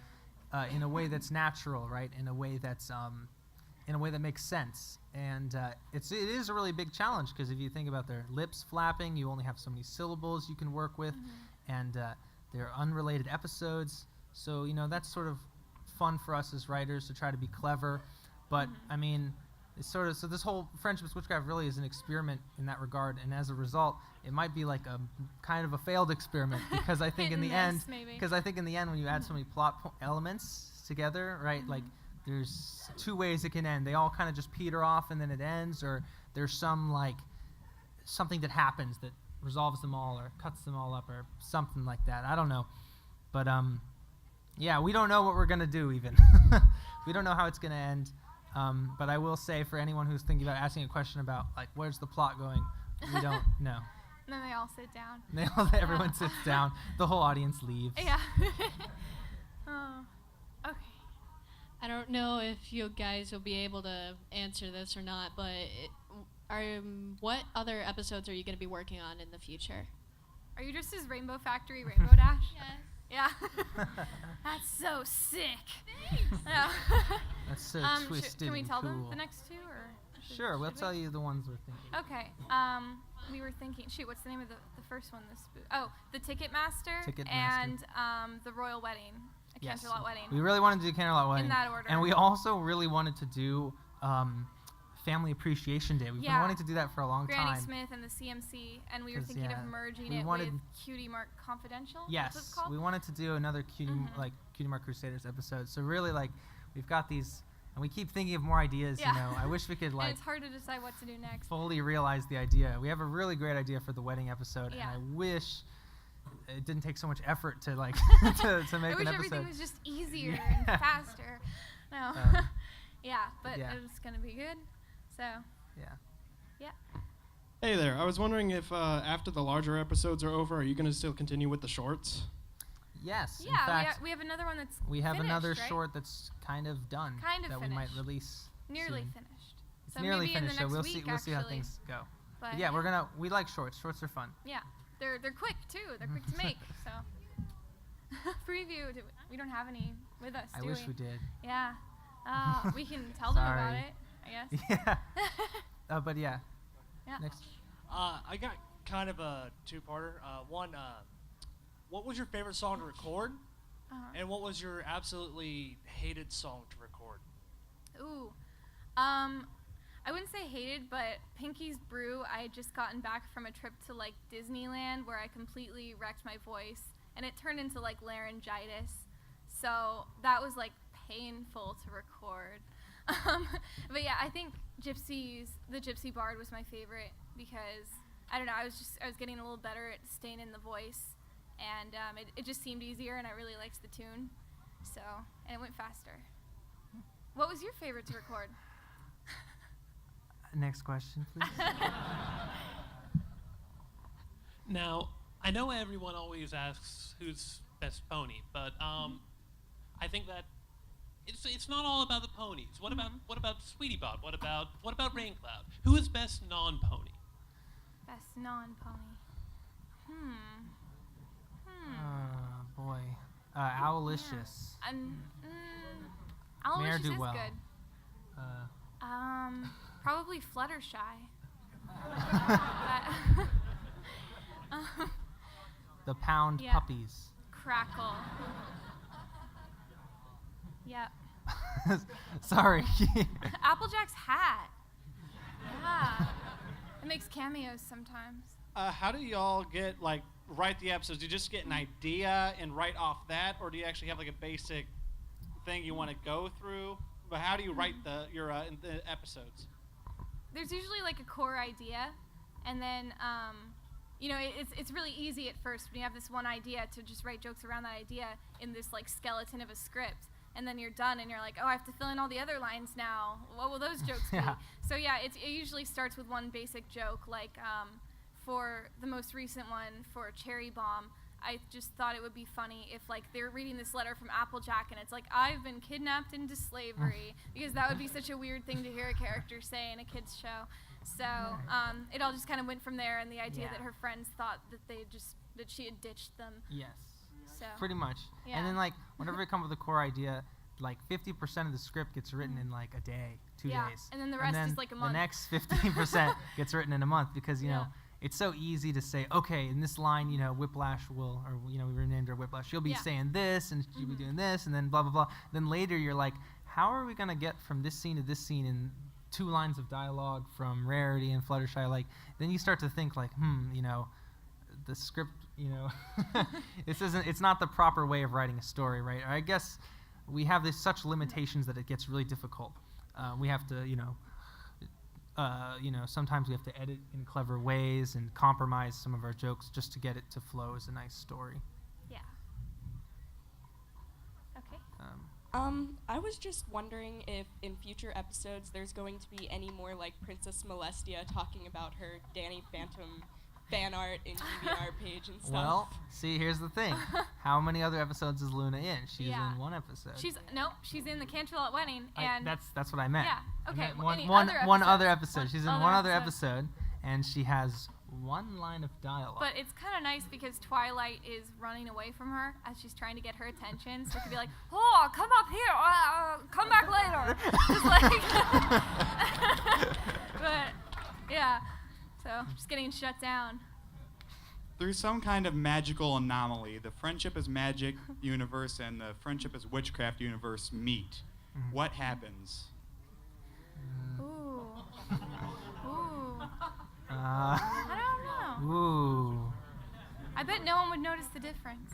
Speaker 1: in a way that's natural, right? In a way that makes sense. And it is a really big challenge, because if you think about their lips flapping, you only have so many syllables you can work with, and they're unrelated episodes. So that's sort of fun for us as writers to try to be clever. But I mean, it's sort of, so this whole Friendships Witchcraft really is an experiment in that regard, and as a result, it might be like a kind of a failed experiment, because I think in the end, when you add so many plot elements together, right, like there's two ways it can end. They all kind of just peter off and then it ends, or there's something that happens that resolves them all or cuts them all up or something like that. I don't know, but yeah, we don't know what we're gonna do even. We don't know how it's gonna end. But I will say, for anyone who's thinking about asking a question about like where's the plot going, we don't know.
Speaker 2: And then they all sit down.
Speaker 1: Everyone sits down. The whole audience leaves.
Speaker 2: Yeah. Oh, okay.
Speaker 4: I don't know if you guys will be able to answer this or not, but what other episodes are you going to be working on in the future?
Speaker 2: Are you just as Rainbow Factory, Rainbow Dash?
Speaker 4: Yes.
Speaker 2: Yeah. That's so sick.
Speaker 4: Thanks.
Speaker 2: Yeah.
Speaker 1: That's so twisted.
Speaker 2: Can we tell them
Speaker 1: cool.
Speaker 2: the next two, or?
Speaker 1: Sure, we'll tell you the ones we're thinking.
Speaker 2: Okay. We were thinking. Shoot, what's the name of the first one? The Ticketmaster. And the Royal Wedding, a Canterlot wedding.
Speaker 1: We really wanted to do Canterlot wedding.
Speaker 2: In that order.
Speaker 1: And we also really wanted to do Family Appreciation Day. We've been wanting to do that for a long
Speaker 2: Granny
Speaker 1: time.
Speaker 2: Smith and the CMC, and we were thinking of merging it with Cutie Mark Confidential.
Speaker 1: Yes,
Speaker 2: That's what it's called?
Speaker 1: we wanted to do another Cutie Mark Crusaders episode. So really, like, we've got these, and we keep thinking of more ideas.
Speaker 2: Yeah.
Speaker 1: I wish we could
Speaker 2: and it's hard to decide what to do next.
Speaker 1: fully realize the idea. We have a really great idea for the wedding episode, and I wish it didn't take so much effort to like to make an episode.
Speaker 2: I wish everything was just easier and faster. No. But it's gonna be good. So. Yeah.
Speaker 16: Hey there. I was wondering if after the larger episodes are over, are you going to still continue with the shorts?
Speaker 1: Yes.
Speaker 2: Yeah,
Speaker 1: in fact,
Speaker 2: we have another one that's
Speaker 1: we have
Speaker 2: finished,
Speaker 1: another
Speaker 2: right?
Speaker 1: short that's kind of done that we might release.
Speaker 2: Nearly
Speaker 1: soon.
Speaker 2: finished.
Speaker 1: It's
Speaker 2: So
Speaker 1: nearly
Speaker 2: maybe in the
Speaker 1: finished. So
Speaker 2: next
Speaker 1: we'll
Speaker 2: week,
Speaker 1: see. We'll see how
Speaker 2: actually.
Speaker 1: things go.
Speaker 2: But
Speaker 1: yeah, we like shorts. Shorts are fun.
Speaker 2: Yeah, they're quick too. They're quick to make. So. Preview. We don't have any with us.
Speaker 1: I
Speaker 2: do
Speaker 1: wish we did.
Speaker 2: Yeah. We can tell them about it, I guess.
Speaker 1: Yeah. But yeah.
Speaker 2: Yeah.
Speaker 1: Next.
Speaker 6: I got kind of a two-parter. One, what was your favorite song to record? And what was your absolutely hated song to record?
Speaker 2: Ooh. I wouldn't say hated, but Pinky's Brew, I had just gotten back from a trip to like Disneyland where I completely wrecked my voice and it turned into like laryngitis. So that was like painful to record. But yeah, I think the Gypsy Bard was my favorite because I don't know, I was getting a little better at staying in the voice, and it just seemed easier, and I really liked the tune, so, and it went faster. What was your favorite to record?
Speaker 1: Next question, please.
Speaker 7: Now, I know everyone always asks who's best pony, but I think that it's not all about the ponies. What about Sweetie Bot? What about Raincloud? Who is best non-pony?
Speaker 2: Best non-pony.
Speaker 1: Oh boy. Owlicious.
Speaker 2: Owlicious is
Speaker 1: Ne'er-do-well.
Speaker 2: good. Probably Fluttershy.
Speaker 1: The Pound
Speaker 2: yeah.
Speaker 1: Puppies.
Speaker 2: Crackle. Yep.
Speaker 1: Sorry.
Speaker 2: Applejack's hat. Yeah. It makes cameos sometimes.
Speaker 6: How do y'all write the episodes? Do you just get an idea and write off that, or do you actually have like a basic thing you want to go through? But how do you write the episodes?
Speaker 2: There's usually like a core idea, and then it's really easy at first when you have this one idea to just write jokes around that idea in this like skeleton of a script. And then you're done, and you're like, oh, I have to fill in all the other lines now. What will those jokes be?
Speaker 1: Yeah.
Speaker 2: So yeah, it usually starts with one basic joke. Like for the most recent one, for Cherry Bomb, I just thought it would be funny if like they're reading this letter from Applejack, and it's like, I've been kidnapped into slavery, because that would be such a weird thing to hear a character say in a kids show. So it all just kind of went from there, and the idea that her friends thought that she had ditched them.
Speaker 1: Yes.
Speaker 2: So
Speaker 1: pretty much.
Speaker 2: Yeah.
Speaker 1: And then like whenever we come up with a core idea, like 50% of the script gets written in like a day, 2 days.
Speaker 2: And then the rest is like a month.
Speaker 1: The next 15% gets written in a month because, you know, it's so easy to say, okay, in this line, you know, Whiplash will, or, you know, we renamed her Whiplash. She'll be saying this and she'll be doing this and then blah, blah, blah. Then later you're like, how are we going to get from this scene to this scene in 2 lines of dialogue from Rarity and Fluttershy? Like, then you start to think like, you know, the script, you know, it's not the proper way of writing a story, right? I guess we have such limitations that it gets really difficult. We have to, you know, sometimes we have to edit in clever ways and compromise some of our jokes just to get it to flow as a nice story.
Speaker 2: Yeah. Okay.
Speaker 9: I was just wondering if in future episodes there's going to be any more like Princess Molestia talking about her Danny Phantom fan art and DeviantArt page and stuff.
Speaker 1: Well, see, here's the thing. How many other episodes is Luna in? She's in 1 episode.
Speaker 2: She's in the Canterlot wedding, and
Speaker 1: that's what I meant.
Speaker 2: Yeah. Okay.
Speaker 1: One other episode. She's in one other episode, and she has 1 line of dialogue.
Speaker 2: But it's kind of nice because Twilight is running away from her as she's trying to get her attention. So it could be like, "Oh, come up here. Come back later." Just like. But yeah. So, just getting shut down.
Speaker 11: Through some kind of magical anomaly, the Friendship is Magic universe and the Friendship is Witchcraft universe meet. What happens?
Speaker 2: Ooh. Ooh. I don't know.
Speaker 1: Ooh.
Speaker 2: I bet no one would notice the difference.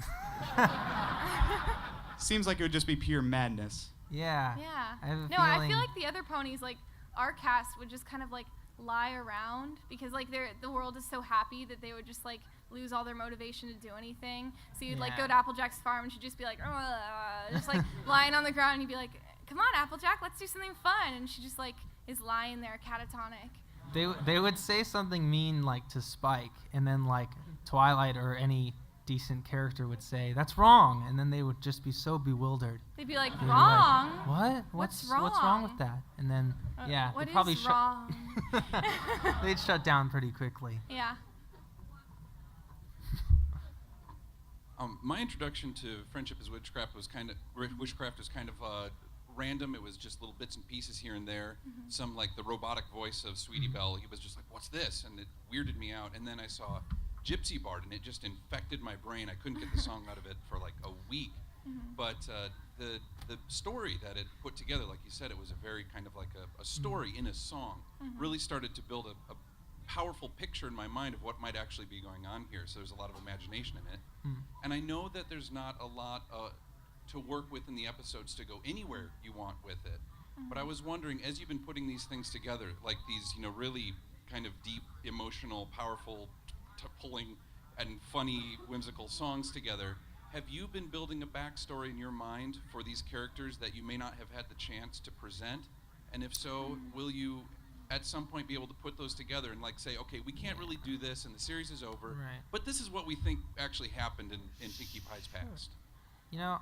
Speaker 11: Seems like it would just be pure madness.
Speaker 1: Yeah.
Speaker 2: Yeah. I feel like the other ponies, like, our cast would just kind of, like, lie around because like the world is so happy that they would just like lose all their motivation to do anything. So you'd like go to Applejack's farm and she'd just be like just like lying on the ground and you'd be like, come on Applejack, let's do something fun, and she just like is lying there catatonic.
Speaker 1: They would say something mean like to Spike, and then like Twilight or any decent character would say that's wrong, and then they would just be so bewildered.
Speaker 2: They'd be like, wrong?
Speaker 1: What?
Speaker 2: What's wrong?
Speaker 1: What's wrong with that? And then
Speaker 2: what
Speaker 1: they'd probably
Speaker 2: is wrong?
Speaker 1: they'd shut down pretty quickly.
Speaker 2: Yeah.
Speaker 12: My introduction to Friendship is Witchcraft was kind of random. It was just little bits and pieces here and there. Some like the robotic voice of Sweetie Belle. He was just like, "What's this?" And it weirded me out. And then I saw Gypsy Bard, and it just infected my brain. I couldn't get the song out of it for like a week. But the story that it put together, like you said, it was a very kind of like a story in a song. Really started to build a powerful picture in my mind of what might actually be going on here. So there's a lot of imagination in it. And I know that there's not a lot to work with in the episodes to go anywhere you want with it. But I was wondering, as you've been putting these things together, like these, you know, really kind of deep, emotional, powerful, pulling and funny, whimsical songs together, have you been building a backstory in your mind for these characters that you may not have had the chance to present? And if so, will you at some point be able to put those together and like say, okay, we can't really do this and the series is over, but this is what we think actually happened in Pinkie Pie's past?
Speaker 1: You know,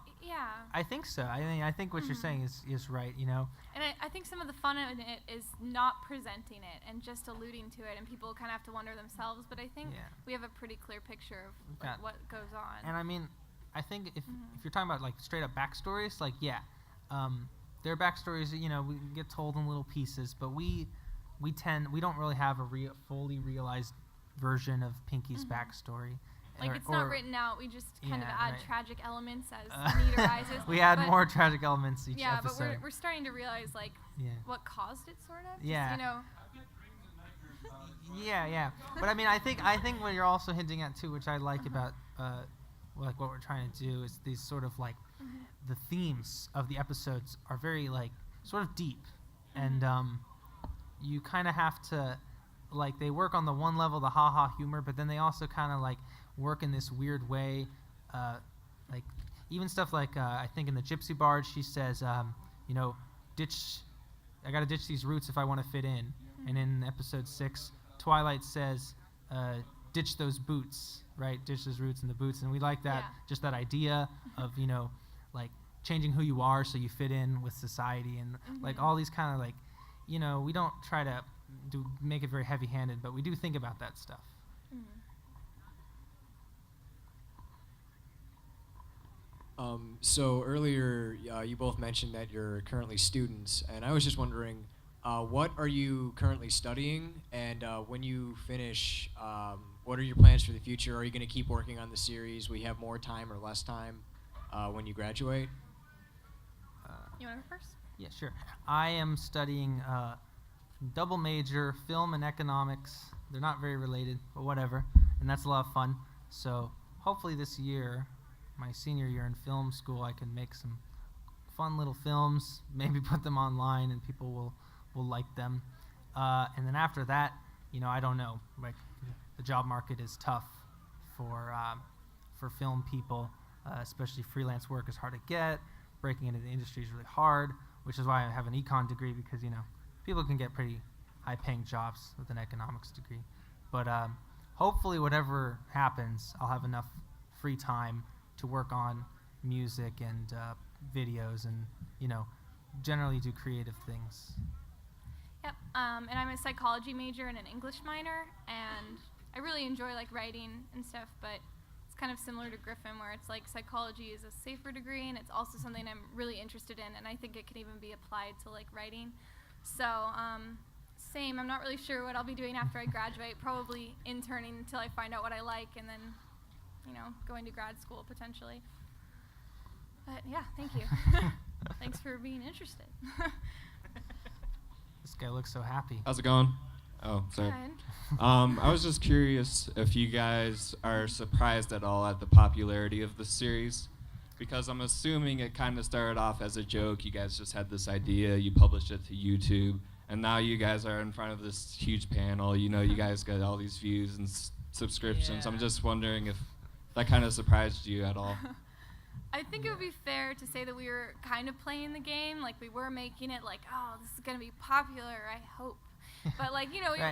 Speaker 1: I think so. I think what you're saying is right, you know.
Speaker 2: And I think some of the fun in it is not presenting it and just alluding to it, and people kind of have to wonder themselves. But I think we have a pretty clear picture of like, what goes on.
Speaker 1: And I mean, I think if you're talking about like straight up backstories, like their backstories, you know, we get told in little pieces, but we don't really have a fully realized version of Pinkie's backstory.
Speaker 2: Like it's not written out. We just kind of add tragic elements as the need arises.
Speaker 1: We add more tragic elements each episode.
Speaker 2: Yeah, but we're starting to realize like what caused it, sort of.
Speaker 1: Yeah.
Speaker 2: Just, you know.
Speaker 1: Yeah. But I mean, I think what you're also hinting at too, which I like about like what we're trying to do, is these sort of like the themes of the episodes are very like sort of deep, and you kind of have to like they work on the one level, the ha-ha humor, but then they also kind of like work in this weird way, like even stuff like I think in the Gypsy Bard she says, you know, I gotta ditch these roots if I want to fit in. And in episode 6, Twilight says, ditch those boots, right? Ditch those roots and the boots. And we like that, just that idea of, you know, like changing who you are so you fit in with society, and like all these kind of like, you know, we don't try to do make it very heavy-handed, but we do think about that stuff.
Speaker 8: So earlier, you both mentioned that you're currently students, and I was just wondering, what are you currently studying, and when you finish, what are your plans for the future? Are you going to keep working on the series? Will you have more time or less time when you graduate?
Speaker 2: You want to go first?
Speaker 1: Yeah, sure. I am studying double major, film and economics. They're not very related, but whatever, and that's a lot of fun. So hopefully this year, my senior year in film school, I can make some fun little films, maybe put them online, and people will like them. And then after that, I don't know. Like, the job market is tough for film people, especially freelance work is hard to get. Breaking into the industry is really hard, which is why I have an econ degree, because people can get pretty high-paying jobs with an economics degree. But hopefully, whatever happens, I'll have enough free time to work on music and videos and, generally do creative things.
Speaker 2: Yep, and I'm a psychology major and an English minor, and I really enjoy writing and stuff, but it's kind of similar to Griffin, where it's like psychology is a safer degree, and it's also something I'm really interested in, and I think it can even be applied to writing. So same, I'm not really sure what I'll be doing after I graduate, probably interning until I find out what I like, and then going to grad school potentially. But yeah, thank you. Thanks for being interested.
Speaker 1: This guy looks so happy.
Speaker 13: How's it going? Oh, sorry.
Speaker 2: Good.
Speaker 13: I was just curious if you guys are surprised at all at the popularity of the series, because I'm assuming it kind of started off as a joke. You guys just had this idea, you published it to YouTube, and now you guys are in front of this huge panel. You guys got all these views and subscriptions.
Speaker 2: Yeah.
Speaker 13: I'm just wondering if that kind of surprised you at all.
Speaker 2: I think it would be fair to say that we were kind of playing the game, we were making it oh, this is going to be popular, I hope. But
Speaker 1: Right.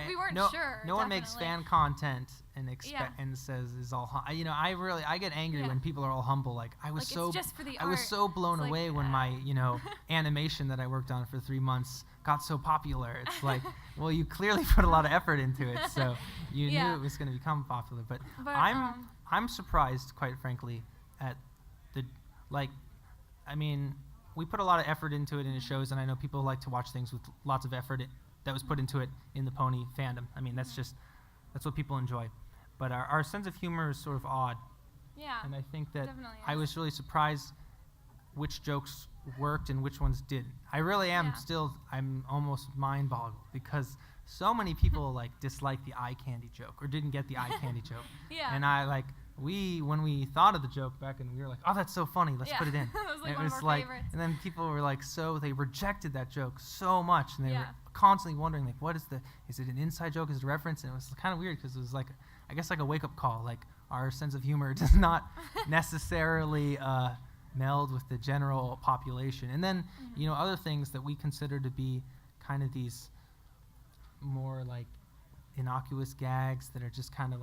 Speaker 2: we weren't sure.
Speaker 1: No one makes
Speaker 2: definitely.
Speaker 1: fan content and
Speaker 2: Yeah.
Speaker 1: and says is all. I get angry when people are all humble. I was
Speaker 2: it's just for the
Speaker 1: I was
Speaker 2: art.
Speaker 1: so blown
Speaker 2: It's
Speaker 1: away when my animation that I worked on for 3 months got so popular. It's well, you clearly put a lot of effort into it, so you knew it was going to become popular. But I'm surprised, quite frankly, at the we put a lot of effort into it, and it shows. And I know people like to watch things with lots of effort that was put into it in the pony fandom. That's what people enjoy. But our sense of humor is sort of odd.
Speaker 2: Yeah.
Speaker 1: And I think that
Speaker 2: definitely
Speaker 1: I was really surprised which jokes worked and which ones didn't. I really am I'm almost mind-boggled, because so many people dislike the eye candy joke or didn't get the eye candy joke.
Speaker 2: Yeah.
Speaker 1: And when we thought of the joke back, and we were oh, that's so funny, let's put it in.
Speaker 2: That was
Speaker 1: And
Speaker 2: one
Speaker 1: it
Speaker 2: of
Speaker 1: was
Speaker 2: our favorites.
Speaker 1: and then people were they rejected that joke so much, and they
Speaker 2: Yeah.
Speaker 1: were constantly wondering what is it an inside joke, is it a reference? And it was kind of weird, because it was I guess a wake-up call. Our sense of humor does not necessarily meld with the general population. And then other things that we consider to be kind of these more innocuous gags that are just kind of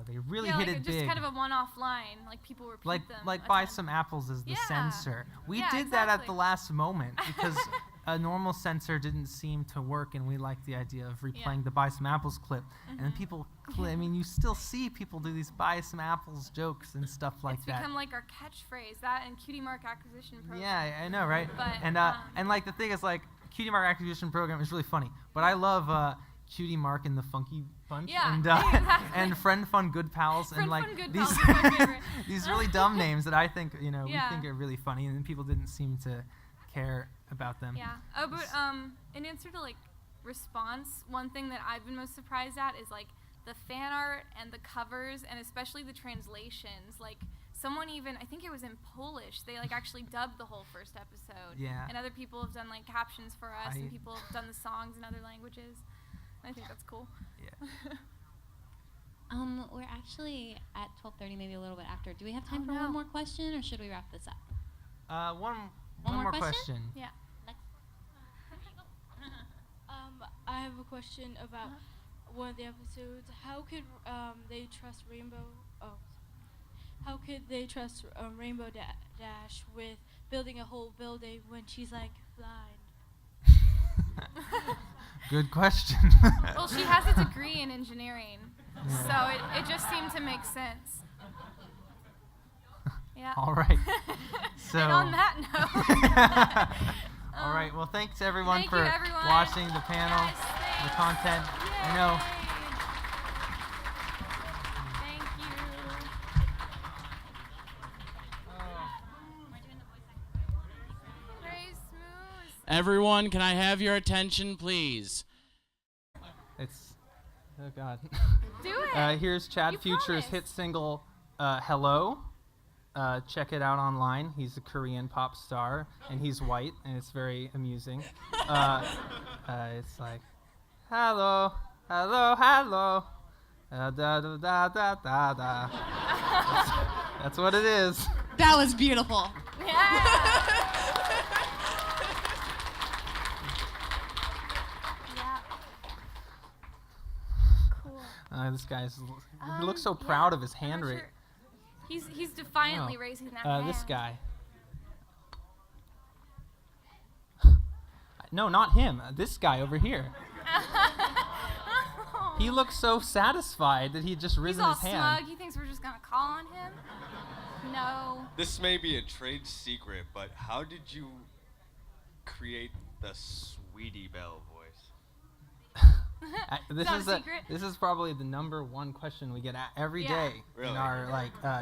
Speaker 1: they really hit it
Speaker 2: just
Speaker 1: big.
Speaker 2: kind of a one-off line, people repeat them. a
Speaker 1: buy
Speaker 2: ton.
Speaker 1: some apples as the
Speaker 2: Yeah.
Speaker 1: censor. We
Speaker 2: Yeah,
Speaker 1: did that at
Speaker 2: exactly.
Speaker 1: the last moment, because a normal censor didn't seem to work, and we liked the idea of replaying the buy some apples clip. And then people, you still see people do these buy some apples jokes and stuff like
Speaker 2: It's
Speaker 1: that.
Speaker 2: become our catchmark, that and Cutie Mark acquisition program.
Speaker 1: Yeah, I know, right?
Speaker 2: But,
Speaker 1: and the thing is, Cutie Mark acquisition program is really funny, but I love Cutie Mark and the Funky Bunch,
Speaker 2: Yeah,
Speaker 1: and
Speaker 2: exactly.
Speaker 1: and Friend Fun Good Pals,
Speaker 2: Friend
Speaker 1: and
Speaker 2: Fun Good
Speaker 1: these
Speaker 2: Pals is my favorite.
Speaker 1: these really dumb names that I think we
Speaker 2: Yeah.
Speaker 1: think are really funny, and then people didn't seem to care about them.
Speaker 2: Yeah. Oh, but in answer to response, one thing that I've been most surprised at is the fan art and the covers, and especially the translations. Someone even, I think it was in Polish, they actually dubbed the whole first episode.
Speaker 1: Yeah.
Speaker 2: And other people have done captions for us, and
Speaker 1: I-
Speaker 2: people have done the songs in other languages. I think that's cool.
Speaker 1: Yeah.
Speaker 10: We're actually at 12:30, maybe a little bit after. Do we have time
Speaker 2: Oh,
Speaker 10: for
Speaker 2: no.
Speaker 10: one more question, or should we wrap this up?
Speaker 1: One
Speaker 10: more
Speaker 1: more
Speaker 10: question?
Speaker 1: question.
Speaker 2: Yeah.
Speaker 14: I have a question about one of the episodes. How could they trust Rainbow? Oh, how could they trust Rainbow Dash with building a whole building when she's blind?
Speaker 1: Good question.
Speaker 2: Well, she has a degree in engineering, so it just seemed to make sense. Yeah.
Speaker 1: All right. So.
Speaker 2: And on that note.
Speaker 1: All right. Well, thanks everyone
Speaker 2: Thank
Speaker 1: for
Speaker 2: you, everyone.
Speaker 1: watching the panel,
Speaker 2: Yes,
Speaker 1: the
Speaker 2: thanks.
Speaker 1: content. I know.
Speaker 2: Thank you. Praise Smooth.
Speaker 5: Everyone, can I have your attention, please?
Speaker 1: It's. Oh God.
Speaker 2: Do it.
Speaker 1: Here's Chad
Speaker 2: You
Speaker 1: Future's
Speaker 2: promised.
Speaker 1: hit single, "Hello." Check it out online. He's a Korean pop star, and he's white, and it's very amusing. It's like, hello, hello, hello, da da da da da da. That's what it is.
Speaker 4: That was beautiful.
Speaker 2: Cool.
Speaker 1: This guy's. He looks so proud of his handwriting.
Speaker 2: He's defiantly
Speaker 1: Oh.
Speaker 2: raising that hand.
Speaker 1: This guy. No, not him. This guy over here. He looks so satisfied that he just
Speaker 2: He's
Speaker 1: risen
Speaker 2: all
Speaker 1: his hand.
Speaker 2: smug. He thinks we're just gonna call on him. No.
Speaker 15: This may be a trade secret, but how did you create the Sweetie Belle voice?
Speaker 1: This
Speaker 2: not
Speaker 1: is
Speaker 2: a secret.
Speaker 1: This is probably the #1 question we get every
Speaker 2: Yeah.
Speaker 1: day
Speaker 15: Really?
Speaker 1: in our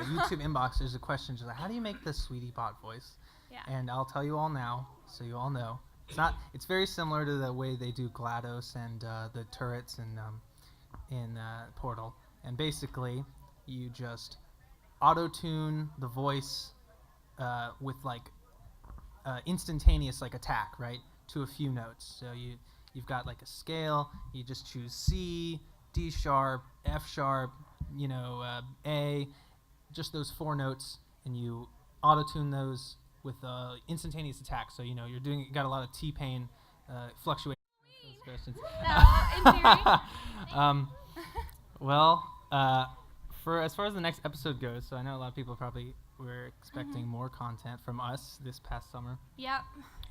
Speaker 1: YouTube inbox. There's a question just like, how do you make the Sweetie Bot voice?
Speaker 2: Yeah.
Speaker 1: And I'll tell you all now, so you all know. It's not. It's very similar to the way they do GLaDOS and the turrets in Portal. And basically, you just auto-tune the voice with instantaneous attack, right, to a few notes. So you've got a scale. You just choose C, D sharp, F sharp, A, just those 4 notes, and you auto-tune those with instantaneous attack. So you got a lot of T-Pain fluctuations.
Speaker 2: In theory.
Speaker 1: Well, for as far as the next episode goes, so I know a lot of people probably were expecting more content from us this past summer.
Speaker 2: Yep.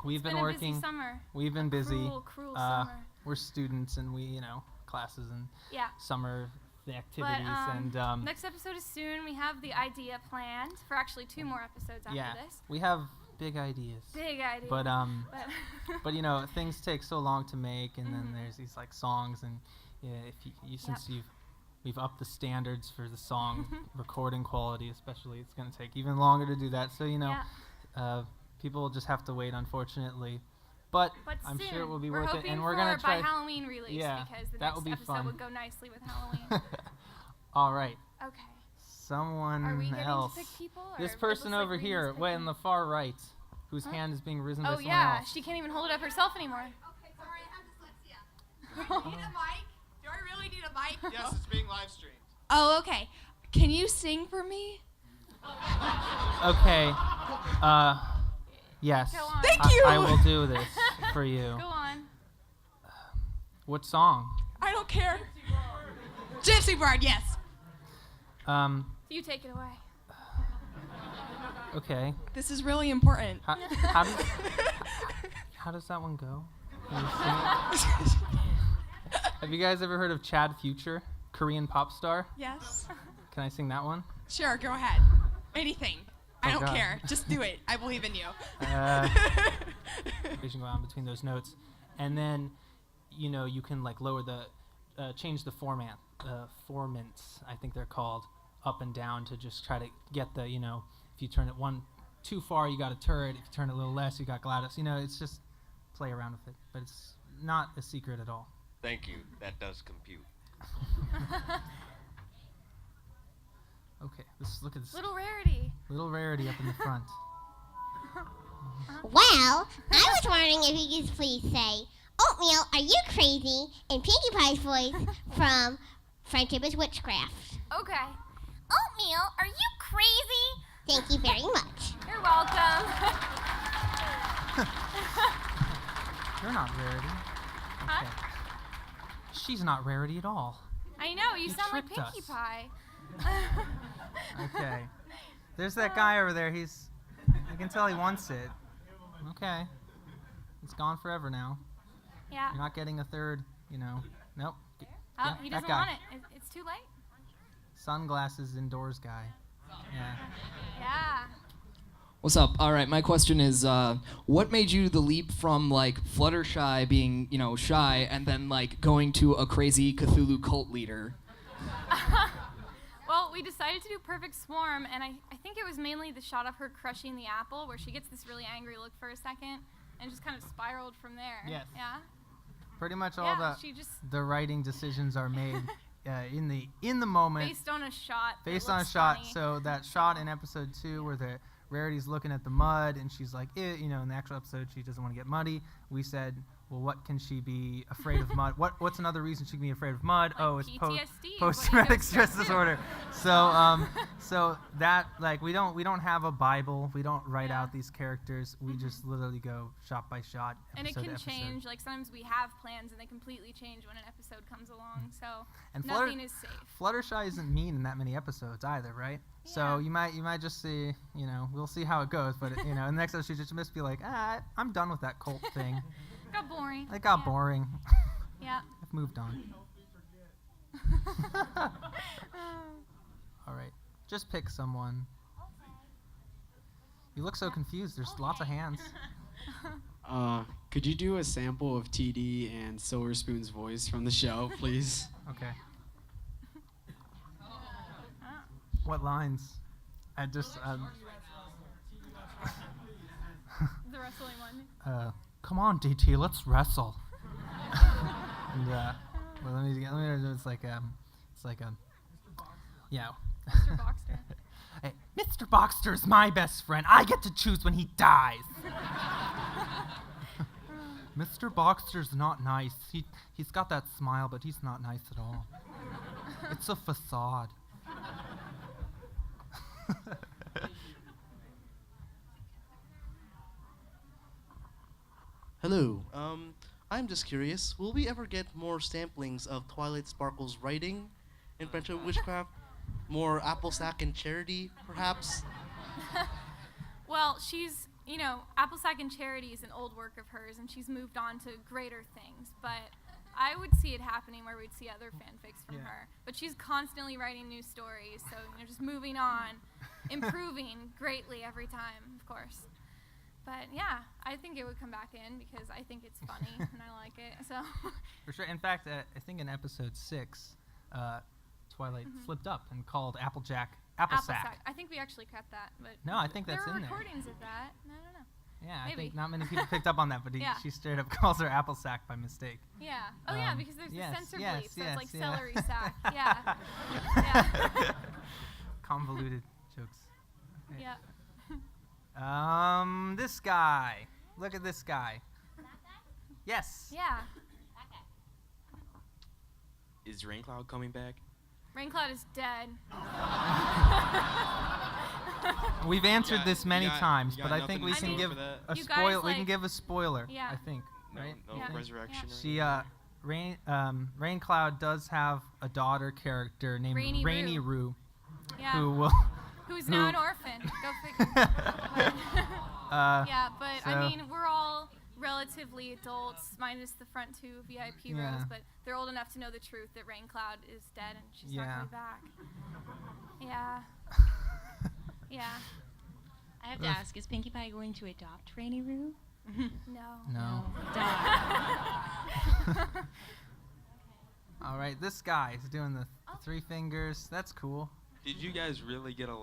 Speaker 1: We've
Speaker 2: It's
Speaker 1: been
Speaker 2: been a
Speaker 1: working.
Speaker 2: busy summer.
Speaker 1: We've been busy.
Speaker 2: Cruel summer.
Speaker 1: We're students, and we classes and
Speaker 2: Yeah.
Speaker 1: summer activities
Speaker 2: But
Speaker 1: and
Speaker 2: next episode is soon. We have the idea planned for actually 2 more episodes after
Speaker 1: yeah,
Speaker 2: this.
Speaker 1: we have big ideas.
Speaker 2: Big ideas.
Speaker 1: But but things take so long to make, and then there's these songs, and if since we've upped the standards for the song recording quality, especially, it's going to take even longer to do that. So people will just have to wait, unfortunately. But I'm
Speaker 2: soon.
Speaker 1: sure it will be
Speaker 2: We're
Speaker 1: worth it,
Speaker 2: hoping
Speaker 1: and we're
Speaker 2: for
Speaker 1: going to try
Speaker 2: by Halloween release, because the
Speaker 1: that
Speaker 2: next
Speaker 1: will be
Speaker 2: episode
Speaker 1: fun.
Speaker 2: would go nicely with Halloween.
Speaker 1: All right.
Speaker 2: Okay.
Speaker 1: Someone
Speaker 2: Are we getting to
Speaker 1: else.
Speaker 2: pick people, or
Speaker 1: This
Speaker 2: it
Speaker 1: person
Speaker 2: looks like
Speaker 1: over
Speaker 2: Rena's
Speaker 1: here, way in the far right, whose hand is being risen by
Speaker 2: Oh
Speaker 1: someone
Speaker 2: yeah,
Speaker 1: else.
Speaker 2: she can't even hold it up herself anymore.
Speaker 18: Do I need a mic? Do I really need a mic?
Speaker 6: Yes, it's being live streamed.
Speaker 18: Oh, okay. Can you sing for me?
Speaker 1: Okay. Yes.
Speaker 18: Go on. Thank you.
Speaker 1: I will do this for you.
Speaker 2: Go on.
Speaker 1: What song?
Speaker 18: I don't care. Gypsy Bard, yes.
Speaker 2: You take it away.
Speaker 1: Okay.
Speaker 18: This is really important.
Speaker 1: How does that one go? Can you sing it? Have you guys ever heard of Chad Future, Korean pop star?
Speaker 18: Yes.
Speaker 1: Can I sing that one?
Speaker 18: Sure, go ahead. Anything. I don't
Speaker 1: God.
Speaker 18: care. Just do it. I believe in you.
Speaker 1: We should go on between those notes, and then, you can lower the, change the formants, I think they're called, up and down to just try to get the, if you turn it too far, you got a turret. If you turn it a little less, you got GLaDOS. It's just play around with it, but it's not a secret at all.
Speaker 15: Thank you. That does compute.
Speaker 1: Okay, look at this.
Speaker 2: Little Rarity.
Speaker 1: Little Rarity up in the front.
Speaker 19: Well, I was wondering if you could please say, "Oatmeal, are you crazy?" in Pinkie Pie's voice from Friendship is Witchcraft.
Speaker 2: Okay.
Speaker 19: Oatmeal, are you crazy? Thank you very much.
Speaker 2: You're welcome.
Speaker 1: You're not Rarity. Okay. She's not Rarity at all.
Speaker 2: I know, you
Speaker 1: You
Speaker 2: sound like
Speaker 1: tricked
Speaker 2: Pinkie
Speaker 1: us.
Speaker 2: Pie.
Speaker 1: Okay. There's that guy over there. You can tell he wants it. Okay. It's gone forever now.
Speaker 2: Yeah.
Speaker 1: You're not getting a third, Nope.
Speaker 2: Oh,
Speaker 1: Yeah,
Speaker 2: he
Speaker 1: that
Speaker 2: doesn't
Speaker 1: guy.
Speaker 2: want it. It's too late.
Speaker 1: Sunglasses indoors guy. Yeah.
Speaker 2: Yeah.
Speaker 3: What's up? All right, my question is, what made you the leap from like Fluttershy being, shy, and then like going to a crazy Cthulhu cult leader?
Speaker 2: Well, we decided to do Perfect Swarm, and I think it was mainly the shot of her crushing the apple, where she gets this really angry look for a second, and just kind of spiraled from there.
Speaker 1: Yes.
Speaker 2: Yeah.
Speaker 1: Pretty much all
Speaker 2: Yeah, she just
Speaker 1: the writing decisions are made in the moment.
Speaker 2: based on a shot. that
Speaker 1: Based on a
Speaker 2: looks
Speaker 1: shot.
Speaker 2: funny.
Speaker 1: So that shot in episode 2 where the Rarity's looking at the mud and she's like, in the actual episode she doesn't want to get muddy. We said, well, what can she be afraid of mud? What's another reason she can be afraid of mud? It's
Speaker 2: PTSD is what you
Speaker 1: post-traumatic
Speaker 2: go
Speaker 1: stress
Speaker 2: through.
Speaker 1: disorder. So that we don't have a Bible. We don't write out these characters. We just literally go shot by shot.
Speaker 2: And it
Speaker 1: episode
Speaker 2: can
Speaker 1: to episode.
Speaker 2: change. Like sometimes we have plans and they completely change when an episode comes along. So
Speaker 1: And
Speaker 2: nothing is safe.
Speaker 1: Fluttershy isn't mean in that many episodes either, right? So you might just see, we'll see how it goes. But in the next episode, she just be like, I'm done with that cult thing.
Speaker 2: Got boring.
Speaker 1: It got boring.
Speaker 2: Yeah.
Speaker 1: I've moved on. All right, just pick someone. You look so confused. There's lots of hands.
Speaker 23: Could you do a sample of TD and Silver Spoon's voice from the show, please?
Speaker 1: Okay. What lines? I just
Speaker 2: The wrestling one.
Speaker 1: Come on, DT, let's wrestle. And, well, let me do it's like yeah.
Speaker 2: Mr. Boxster.
Speaker 1: Hey, Mr. Boxster's my best friend. I get to choose when he dies. Mr. Boxster's not nice. He's got that smile, but he's not nice at all. It's a facade.
Speaker 17: Hello. I'm just curious, will we ever get more samplings of Twilight Sparkle's writing in Friendship with Witchcraft? More Applesack and Charity, perhaps?
Speaker 2: Well, she's, Applesack and Charity is an old work of hers, and she's moved on to greater things. But I would see it happening where we'd see other fanfics from her. But she's constantly writing new stories, so just moving on, improving greatly every time, of course. But yeah, I think it would come back in because I think it's funny and I like it. So.
Speaker 1: For sure. In fact, I think in episode 6, Twilight flipped up and called Applesack.
Speaker 2: I think we actually cut that, but
Speaker 1: No, I think that's
Speaker 2: there are
Speaker 1: in there.
Speaker 2: recordings of that. I don't know.
Speaker 1: Yeah,
Speaker 2: Maybe.
Speaker 1: I think not many people picked up on that, but
Speaker 2: Yeah.
Speaker 1: she straight up calls her Applesack by mistake.
Speaker 2: Yeah. Oh yeah, because there's the censor bleep, so it's like
Speaker 1: yeah.
Speaker 2: celery sack. Yeah. Yeah.
Speaker 1: Convoluted jokes. Okay.
Speaker 2: Yeah.
Speaker 1: This guy. Look at this guy. Yes.
Speaker 2: Yeah.
Speaker 20: Is Raincloud coming back?
Speaker 2: Raincloud is dead.
Speaker 1: We've answered this many times,
Speaker 20: you
Speaker 1: but
Speaker 20: got
Speaker 1: I think
Speaker 20: nothing
Speaker 1: we
Speaker 20: to
Speaker 1: can
Speaker 20: say
Speaker 1: give
Speaker 20: for that?
Speaker 1: a
Speaker 2: You guys,
Speaker 1: spoiler. We can
Speaker 2: like-
Speaker 1: give a spoiler.
Speaker 2: Yeah.
Speaker 1: I think,
Speaker 20: No-
Speaker 1: right?
Speaker 20: no Yeah. resurrection or
Speaker 1: She, Raincloud does have a daughter character named
Speaker 2: Rainy
Speaker 1: Rue,
Speaker 2: Yeah.
Speaker 1: who will.
Speaker 2: Who's now an orphan. Go figure. Yeah, but
Speaker 1: so-
Speaker 2: I mean, we're all relatively adults, minus the front 2 VIP rows,
Speaker 1: Yeah.
Speaker 2: but they're old enough to know the truth that Raincloud is dead and she's
Speaker 1: Yeah.
Speaker 2: not coming back. Yeah. Yeah.
Speaker 10: I have to ask, is Pinkie Pie going to adopt Rainy Roo?
Speaker 2: No.
Speaker 1: No. All right, this guy is doing the 3 fingers. That's cool.
Speaker 20: Did you guys really get a